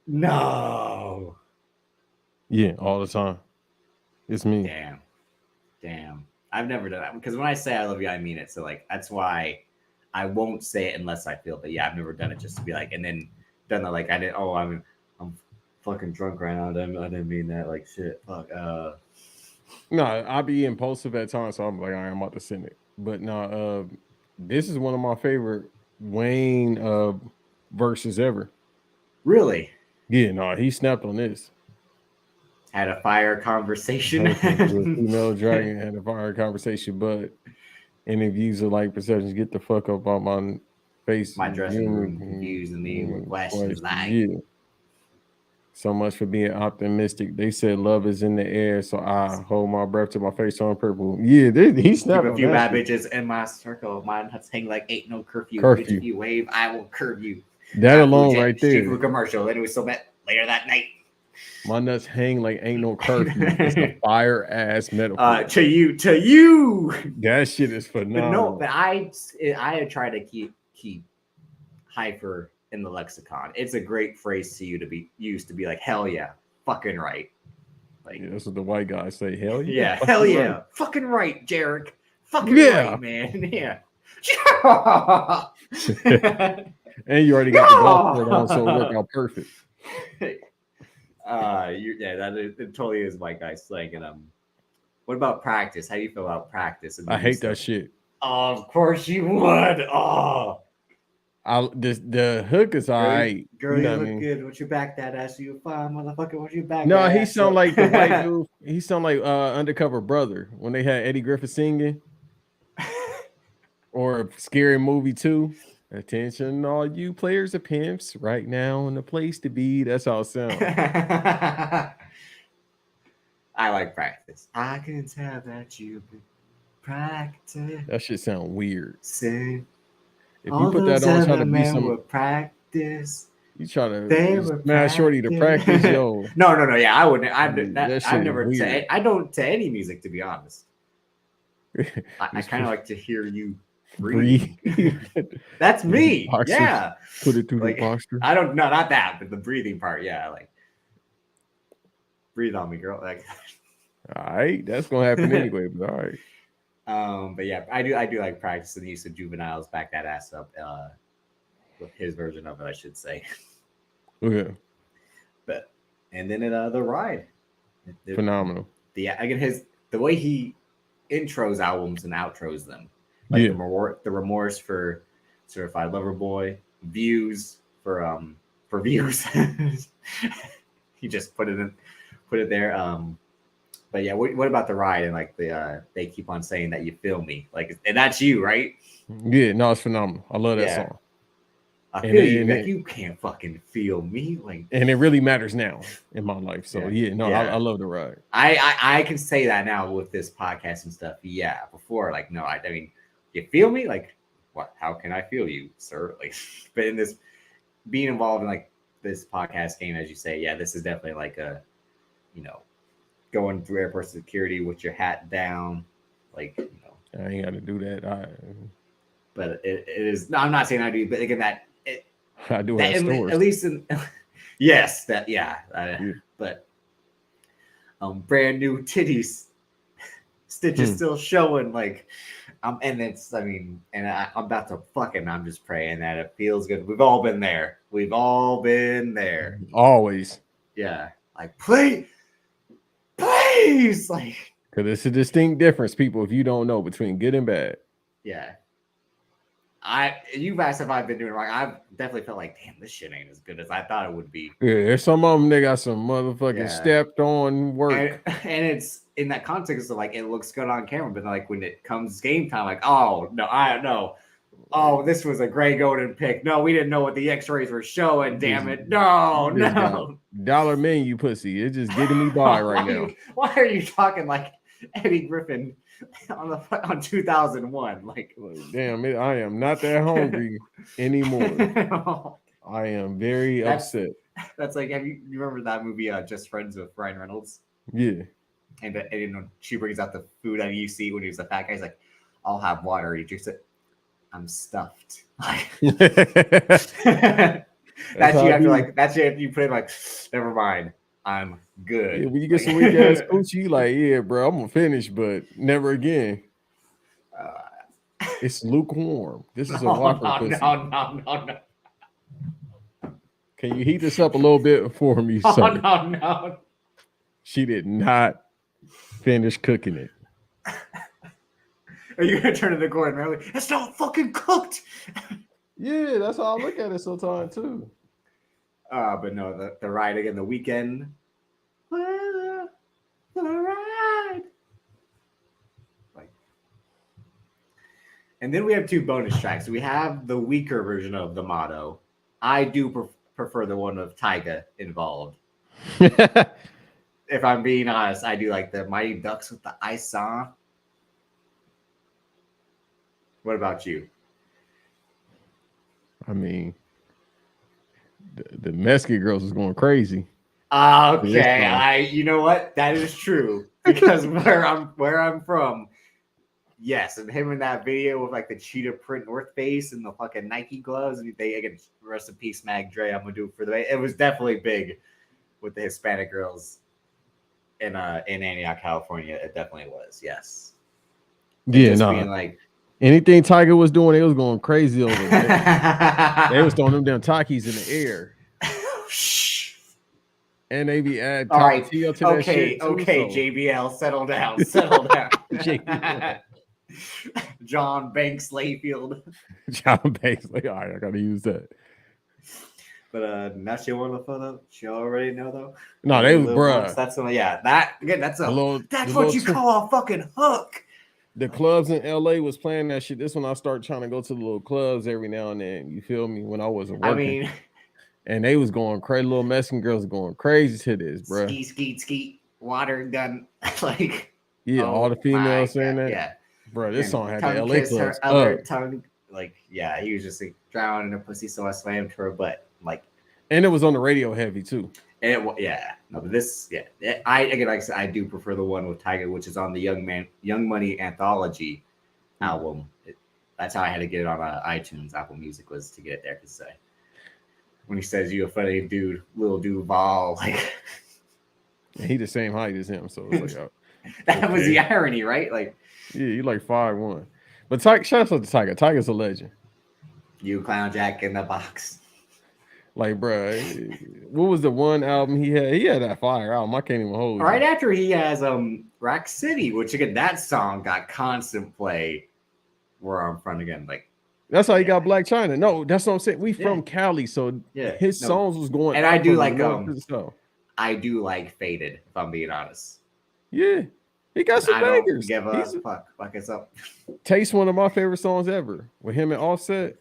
No. Yeah, all the time. It's me. Damn. I've never done that because when I say I love you, I mean it. So like that's why I won't say it unless I feel. But yeah, I've never done it just to be like, and then done that like I didn't. Oh, I'm fucking drunk right now. I didn't mean that. Like shit. Fuck. No, I'll be impulsive at times, so I'm like, I'm about to send it. But no, this is one of my favorite Wayne verses ever. Really? Yeah, no, he snapped on this. Had a fire conversation. Female dragon had a fire conversation, but interviews are like perceptions. Get the fuck up on my face. My dressing room confusing me with questions like. Yeah. So much for being optimistic. They said love is in the air, so I hold my breath to my face on purple. Yeah, he snapped. Keep a few bad bitches in my circle. Mine has hang like ain't no curfew. Bitch, if you wave, I will curve you. That alone right there. Food commercial. Then we still met later that night. My nuts hang like ain't no curfew. It's a fire ass metaphor. To you. That shit is phenomenal. But I try to keep Heifer in the lexicon. It's a great phrase to you to be used to be like, hell yeah, fucking right. Like that's what the white guys say. Hell yeah. Yeah, hell yeah. Right. Fucking right, Jarek. Fucking right, man. Yeah. And you already got the golf court on, so it worked out perfect. It totally is white guy slang. And what about practice? How do you feel about practice? I hate that shit. Oh, of course you would. Oh, the hook is all right. Girl, you look good. Won't you back that ass? You fine, motherfucker. Won't you back? No, he sound like the white dude. He sound like Undercover Brother when they had Eddie Griffith singing, or a Scary Movie 2. Attention, all you players of pimps, right now in the place to be. That's how it sounds. I like practice. I can tell that you practice. That shit sound weird. Say, if you put that on, trying to be some practice. You try to smash shorty to practice, yo. No. Yeah, I wouldn't. I've never. I don't to any music, to be honest. I kind of like to hear you breathe. That's me. Yeah. Put it through the posture. I don't. No, not that, but the breathing part. Yeah, like breathe on me, girl. Like. All right, that's gonna happen anyway. But all right. But yeah, I do like practice and the use of juveniles. Back that ass up. With his version of it, I should say. Okay. And then the ride. Phenomenal. The way he intros albums and outros them. Like the remorse for Certified Lover Boy, views for views. He just put it there. But yeah, what about the ride and like they keep on saying that you feel me, like, and that's you, right? Yeah, no, it's phenomenal. I love that song. I And feel you. and Like it, you can't fucking feel me. Like and it really matters now in my life. So yeah, no, I yeah. love the ride. I can say that now with this podcast and stuff. Yeah, before like no, I mean, you feel me? Like what? How can I feel you, sir? Like, but in this being involved in like this podcast game, as you say, yeah, this is definitely like a, you know, going through airport security with your hat down, like you know. I ain't got to do that. But it is. No, I'm not saying I do, but again, I do that have at stores. least in yes, that yeah, Yeah. but brand new titties stitches Hmm. still showing like and it's I mean and I'm about to fucking I'm just praying that it feels good. We've all been there. We've all been there. Always. Yeah. Like please like Because it's a distinct difference, people, if you don't know, between good and bad. yeah. You've asked if I've been doing wrong. I've definitely felt like damn this shit ain't as good as I thought it would be. Yeah, there's some of them, they got some motherfucking Yeah. stepped on and work. and it's in that context of like it looks good on camera, but like when it comes game time, like oh no, I don't know. Oh, this was a gray golden pick. No, we didn't know what the X-rays were showing. Damn it! No, You just got no. dollar menu pussy. It's just getting me by right now. Why are you talking like Eddie Griffin on 2001? Like, Damn it, I am not that hungry anymore. I am very upset. That's like, you remember that movie, Just Friends with Ryan Reynolds? Yeah. And you know, she brings out the food at UC when he was a fat guy. He's like, I'll have water. He drinks it. I'm stuffed. That's you after like that's you after you put it like, never mind. I'm good. Yeah, when you get some weak ass coochie, you like, yeah, bro, I'm gonna finish, but never again. It's lukewarm. This is a Whopper pussy. No. Can you heat this up a little bit for me, Oh, son? no. She did not finish cooking it. Are you gonna turn to the Gordon Ramsay? It's not fucking cooked. Yeah, that's how I look at it sometimes too. But no, the ride again, the weekend. The ride. Like, and then we have two bonus tracks. We have the weaker version of the motto. I do prefer the one with Tyga involved. If I'm being honest, I do like the Mighty Ducks with the ice on. What about you? I mean, the Mexican girls is going crazy. Okay, you know what? That is true because where I'm from, yes, and him in that video with like the cheetah print North Face and the fucking Nike gloves, and they again rest in peace, Mag Dre. I'm gonna do it for the. It was definitely big with the Hispanic girls in Antioch, California. It definitely was, yes. Yeah, just no. Being like anything Tiger was doing, they was going crazy over there. They was throwing them damn Takis in the air. And they be add all right, to that shit too, okay, so. JBL, settle down. John Banks Layfield. John Banks, like, all right, I gotta use that. But now she want a photo. She already know though. No, they was bruh. That's what you call a fucking hook. The clubs in LA was playing that shit. This when I start trying to go to the little clubs every now and then. You feel me? When I wasn't working. I mean, and they was going crazy. Little Mexican girls going crazy to this, bro. Skeet, water gun, like all the females saying that. Yeah, bro, this song had the LA kiss clubs her other tongue. Like, yeah, he was just like drowning in her pussy, so I slammed her butt. Like, and it was on the radio heavy too. And but this, I again, like I said, I do prefer the one with Tyga, which is on the Young Money anthology album. That's how I had to get it on iTunes, Apple Music was to get it there. Because when he says you a funny dude, little Duval, like he the same height as him, so it's like that was the irony, right? Like, yeah, you like 5'1", but shout out to Tyga. Tyga's a legend. You clown Jack in the box. Like, bro, what was the one album he had? He had that fire album. I can't even hold it. Right after he has Rack City, which again, that song got constant play where I'm from again. Like, that's how he got Black China. No, that's what I'm saying. We from Cali, so his songs was going. And I do like I do like Faded, if I'm being honest. Yeah. He got some bangers. Give a fuck. Fuck us up. Taste one of my favorite songs ever with him and Offset.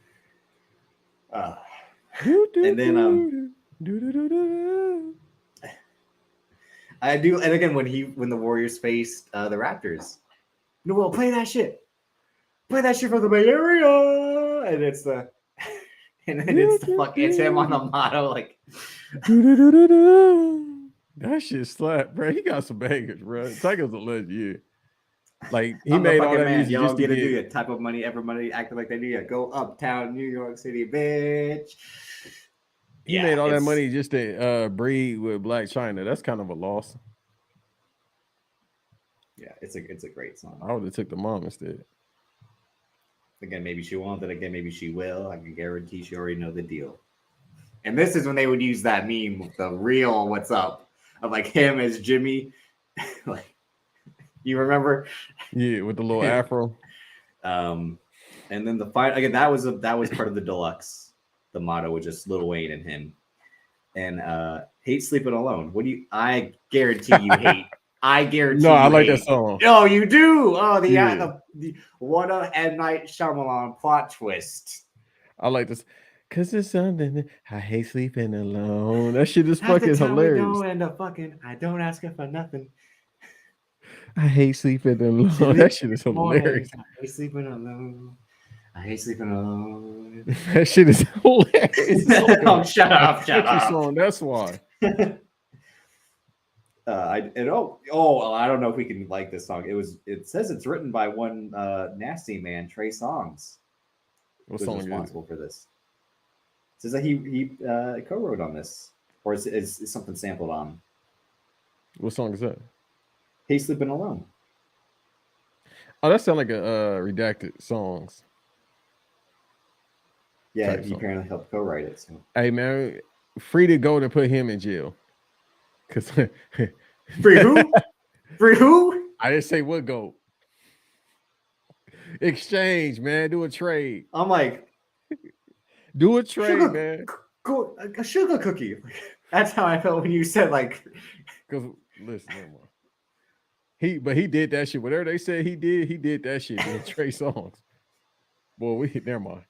Do, do, And then do, do, do, do, do. I do, and again when the Warriors faced the Raptors, no, well, play that shit from the Bay Area, and it's the and then Do, it's him on the do, motto like, do, do, do, do, do. That shit slap, bro. He got some bangers, bro. Tiger's a legend, yeah. Like he I'm the made all fucking that man, music y'all just to get to do get. your type of money, everybody acting like they do. Go uptown, New York City, bitch. He Yeah, made all that it's money just to breed with Black China. That's kind of a loss. it's a great song. I would have took the mom instead. Again, maybe she won't. Then again, maybe she will. I can guarantee she already know the deal. And this is when they would use that meme, the real "What's up" of like him as Jimmy. Like, you remember? Yeah, with the little afro. And then the fight again. That was part of the deluxe. The motto was just Lil Wayne and him. And hate sleeping alone. What do you? I guarantee you hate. I No, guarantee I you like that hate. song. Oh, you do. Oh, Yeah, the what a M Night Shyamalan plot twist. I like this. Cause it's something that I hate sleeping alone. That shit is Half the fucking time we hilarious. don't end up fucking. I don't ask her for nothing. I hate sleeping She alone. leaves That shit in is the morning. hilarious. I hate sleeping alone. I hate sleeping alone. That shit is hilarious. It's like Oh, shut a up! Shut country up! song. That's why. I don't know if we can like this song. It says it's written by one nasty man, Trey Songz, What who's song is it? responsible for this. It says that he co-wrote on this, or is something sampled on. What song is that? Hey, sleeping alone. Oh, that sound like a redacted songs Yeah, type he song. apparently helped co-write it. So Hey man, free to go to put him in jail. Cause free who? Free who? I didn't say what go. Exchange, man. Do a trade. I'm like Do a trade, sugar, man. a sugar cookie. That's how I felt when you said like. Cause listen, never mind. But he did that shit. Whatever they said he did that shit in Trey songs. Boy, we never mind.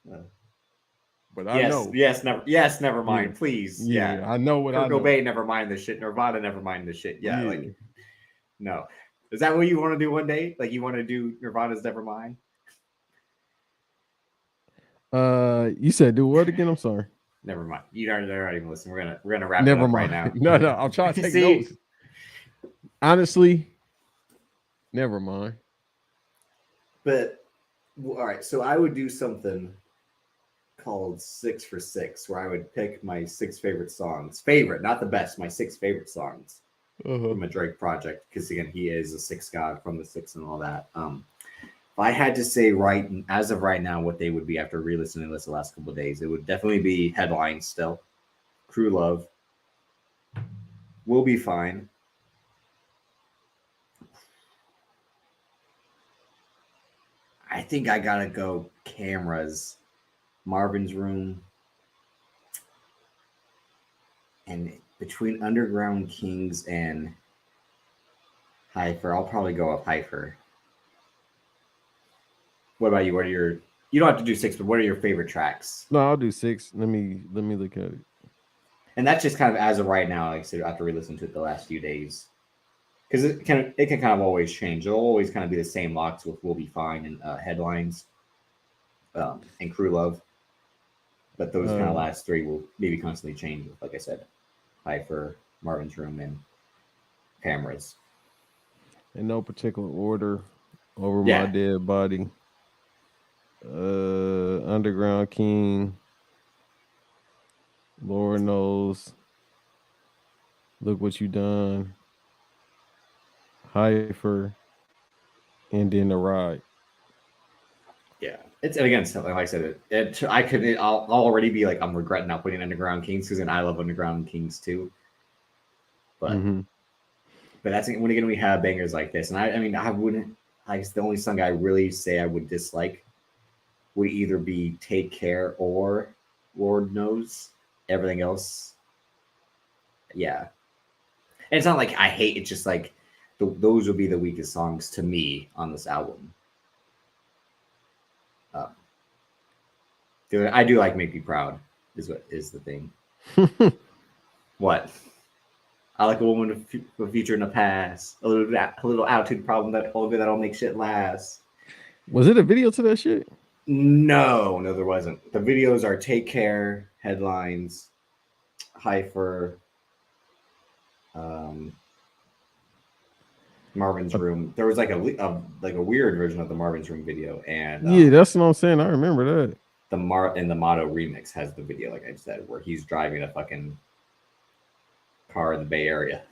But I know. Never mind, Yeah, please. yeah, Yeah. I know what I Kurt know. Cobain, never mind this shit. Nirvana, never mind this shit. Yeah, Yeah. like no. Is that what you want to do one day? Like you want to do Nirvana's Nevermind? You said do what again? I'm sorry. Never mind. You aren't even listen. We're gonna wrap it Never up right mind. now. No, no, I'm trying to take See, notes. Honestly, never mind. but all right. So I would do something called 6 for 6, where I would pick my 6 favorite songs. Favorite, not the best. My 6 favorite songs from a Drake project, because again, he is a six god from the six and all that. If I had to say as of right now what they would be after re-listening to this the last couple of days, it would definitely be Headlines still. Crew Love. We'll Be Fine. I think I gotta go Cameras, Marvin's Room, and between Underground Kings and Hyper, I'll probably go up Hyper. What about you? What are your? You don't have to do 6, but what are your favorite tracks? No, I'll do 6. Let me look at it. And that's just kind of as of right now. Like I said, after re-listening to it the last few days, because it can kind of always change. It'll always kind of be the same locks with "We'll Be Fine" and Headlines, and Crew Love. But those kind of last 3 will maybe constantly change. Like I said, Hyper, Marvin's Room, and Cameras. In no particular order. Over My Dead Body. Underground King. Lord Knows. Look What You Done. Hyper. And then The Ride. Yeah, it's again something like I said. I'll already be like I'm regretting not putting Underground Kings because I love Underground Kings too. But but that's when again we have bangers like this, and I mean I wouldn't. I guess the only song I really say I would dislike would either be Take Care or Lord Knows. Everything else, yeah. And it's not like I hate. It's just like those would be the weakest songs to me on this album. I do like Make Me Proud. is what is the thing. What? I like a woman with a future in the past. A little attitude problem that'll make shit last. Was it a video to that shit? No, there wasn't. The videos are Take Care, headlines, Heifer, um, Marvin's Room. There was like a weird version of the Marvin's Room video, and Yeah, that's what I'm saying. I remember that. the Motto remix has the video, like I said, where he's driving a fucking car in the Bay Area.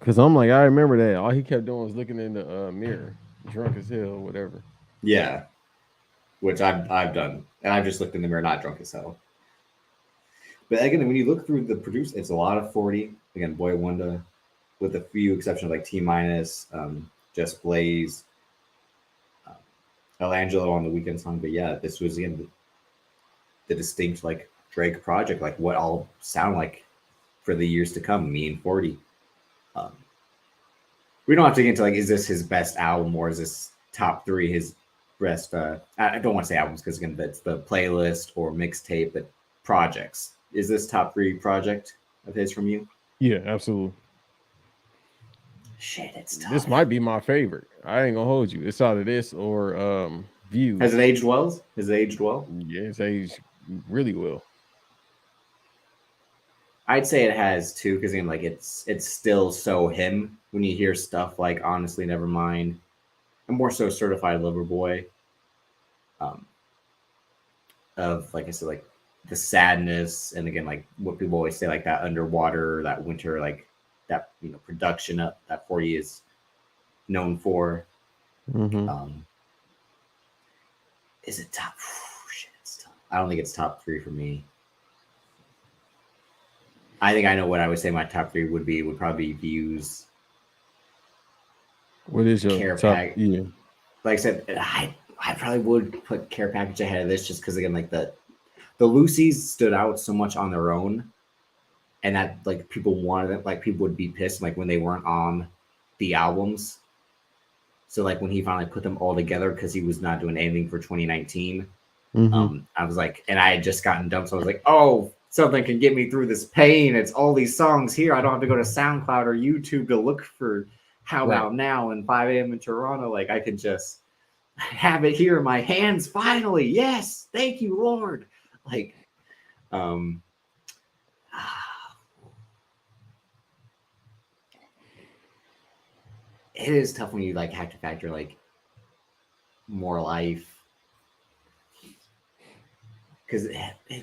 Cause I'm like, I remember that. All he kept doing was looking in the mirror, drunk as hell, whatever. Yeah, which I've done, and I've just looked in the mirror, not drunk as hell. But again, when you look through the produce, it's a lot of 40. Again, Boy Wonder, with a few exceptions like T Minus, Just Blaze, El Angelo on the Weekend song. But yeah, this was again the distinct like Drake project, like what all sound like for the years to come. Me and 40. We don't have to get into like, is this his best album or is this top 3 his best? I don't want to say albums because again, that's the playlist or mixtape, but projects. Is this top 3 project of his from you? Yeah, absolutely. Shit, it's tough. This might be my favorite. I ain't gonna hold you. It's either this or Views. Has it aged well? Has it aged well? Yeah, it's aged really well. I'd say it has too, because again, like it's still so him. When you hear stuff like Honestly Nevermind, and more so Certified Lover Boy, of like I said, like the sadness, and again, like what people always say, like that underwater, that winter, like that production up that 40 is known for. Mm-hmm. Is it top? Shit, it's tough. I don't think it's top 3 for me. I think I know what I would say my top 3 would be. Would probably be Views. What is your Care top? Pack. Yeah. Like I said, I probably would put Care Package ahead of this just because again, like the Lucy's stood out so much on their own, and that like people wanted it. Like people would be pissed like when they weren't on the albums. So like when he finally put them all together because he was not doing anything for 2019. I was like, and I had just gotten dumped, so I was like, oh, something can get me through this pain. It's all these songs here. I don't have to go to SoundCloud or YouTube to look for How About Now and 5 a.m. in Toronto. Like I can just have it here in my hands finally. Yes, thank you, Lord. Like, it is tough when you like have to factor like More Life. Because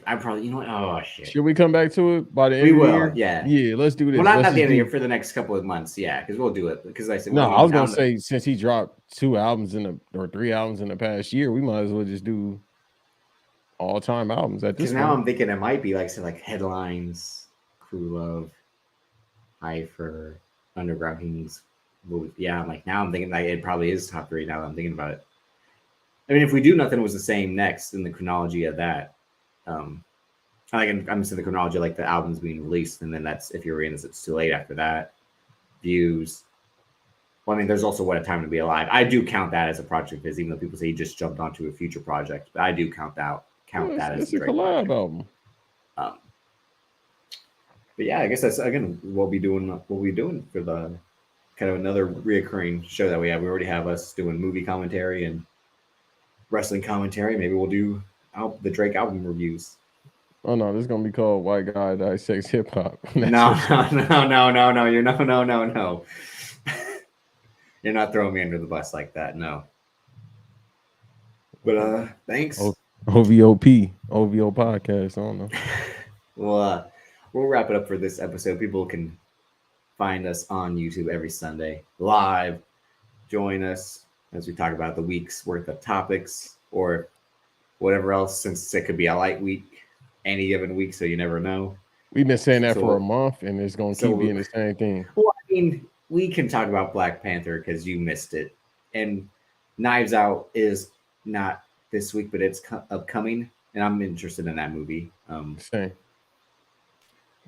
I probably, you know what? Oh, shit. Should we come back to it by the end of the year? Yeah. Yeah, let's do this. Well, not the end of the year, for the next couple of months. Yeah, because we'll do it. Because I said, no, I was going to say, since he dropped 2 albums or 3 albums in the past year, we might as well just do all-time albums at this point. Because now I'm thinking it might be like, say, like Headlines, Crew Love, Heifer, Underground Kings. Yeah, I'm like, now I'm thinking like it probably is top 3 now that I'm thinking about it. I mean, if We Do Nothing was the same next in the chronology of that, I'm just in the chronology like the albums being released, and then that's if you're in, it's too late after that. Views. Well, I mean, there's also What a Time to Be Alive. I do count that as a project of his, even though people say he just jumped onto a future project, but I do count that as a collab album. But yeah, I guess that's again what we doing for the kind of another reoccurring show that we have. We already have us doing movie commentary and wrestling commentary. Maybe we'll do the Drake album reviews. Oh no, this is gonna be called White Guy Dissects Hip Hop. No. You're no. You're not throwing me under the bus like that. No. But thanks. OVO podcast. I don't know. Well, we'll wrap it up for this episode. People can find us on YouTube every Sunday live. Join us as we talk about the week's worth of topics or whatever else, since it could be a light week any given week, so you never know. We've been saying that for a month, and it's going to keep being the same thing. Well, I mean, we can talk about Black Panther because you missed it, and Knives Out is not this week, but it's upcoming, and I'm interested in that movie. Same. What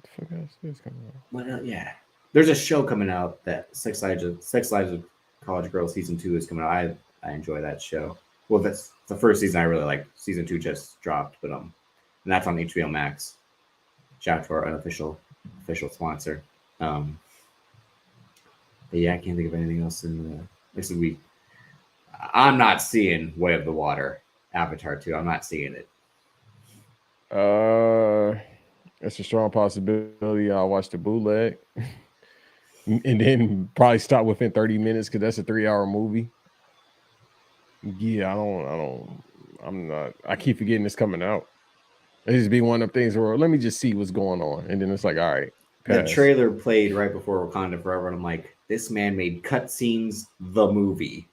the fuck else is coming out? Well, yeah, there's a show coming out that Sex Lives of College Girls season 2 is coming out. I enjoy that show. Well, that's the first season I really like. Season 2 just dropped, but and that's on HBO Max. Shout out to our unofficial official sponsor. But yeah, I can't think of anything else in this week. I'm not seeing Way of the Water, Avatar 2. I'm not seeing it. It's a strong possibility I'll watch the bootleg and then probably stop within 30 minutes because that's a 3-hour movie. Yeah, I'm not. I keep forgetting it's coming out. It just be one of them things where let me just see what's going on, and then it's like, all right, The pass. trailer played right before Wakanda Forever, and I'm like, this man made cutscenes the movie.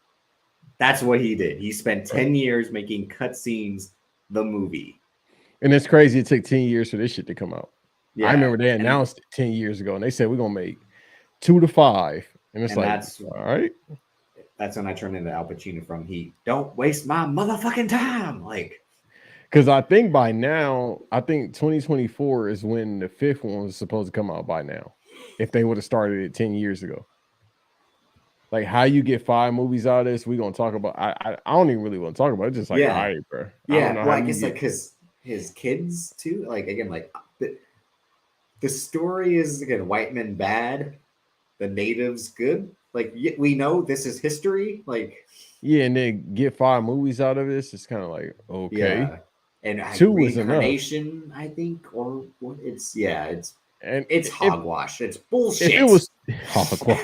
That's what he did. He spent 10 years making cutscenes the movie. And it's crazy. It took 10 years for this shit to come out. Yeah, I remember they announced it 10 years ago, and they said we're gonna make 2 to 5, and it's like, that's all right. That's when I turned into Al Pacino from Heat. Don't waste my motherfucking time. Like, because I think by now, I think 2024 is when the 5th one was supposed to come out by now. If they would have started it 10 years ago. Like how you get 5 movies out of this, we're gonna talk about. I don't even really want to talk about it. It's just like, all right, bro. Yeah, well, I guess like his kids too. Like again, like the story is again white men bad, the natives good. Like we know this is history. Like yeah, and then get 5 movies out of this. It's kind of like okay. Yeah. And 2 was enough. I think, or what? It's hogwash. It's bullshit. If it was hogwash,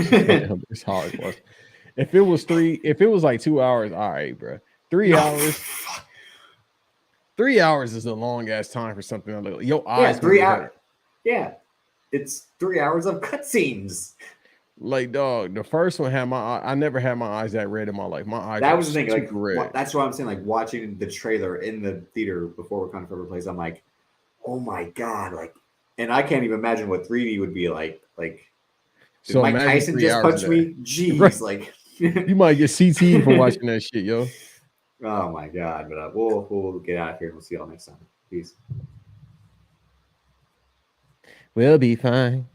it's hogwash. If it was 3, if it was like 2 hours, all right, bro. 3 hours. 3 hours is a long ass time for something. Like, your eyes. 3 hours. Yeah, it's 3 hours of cutscenes. Like, dog, the first one had I never had my eyes that red in my life. My eyes. That was the thing. Like, that's what I'm saying. Like watching the trailer in the theater before Wakanda Forever plays, I'm like, oh my god, like. And I can't even imagine what 3D would be like. Like, did Mike Tyson just punch me? Jeez, right. Like you might get CT for watching that shit, yo. Oh my god! But we'll get out of here and we'll see y'all next time. Peace. We'll be fine.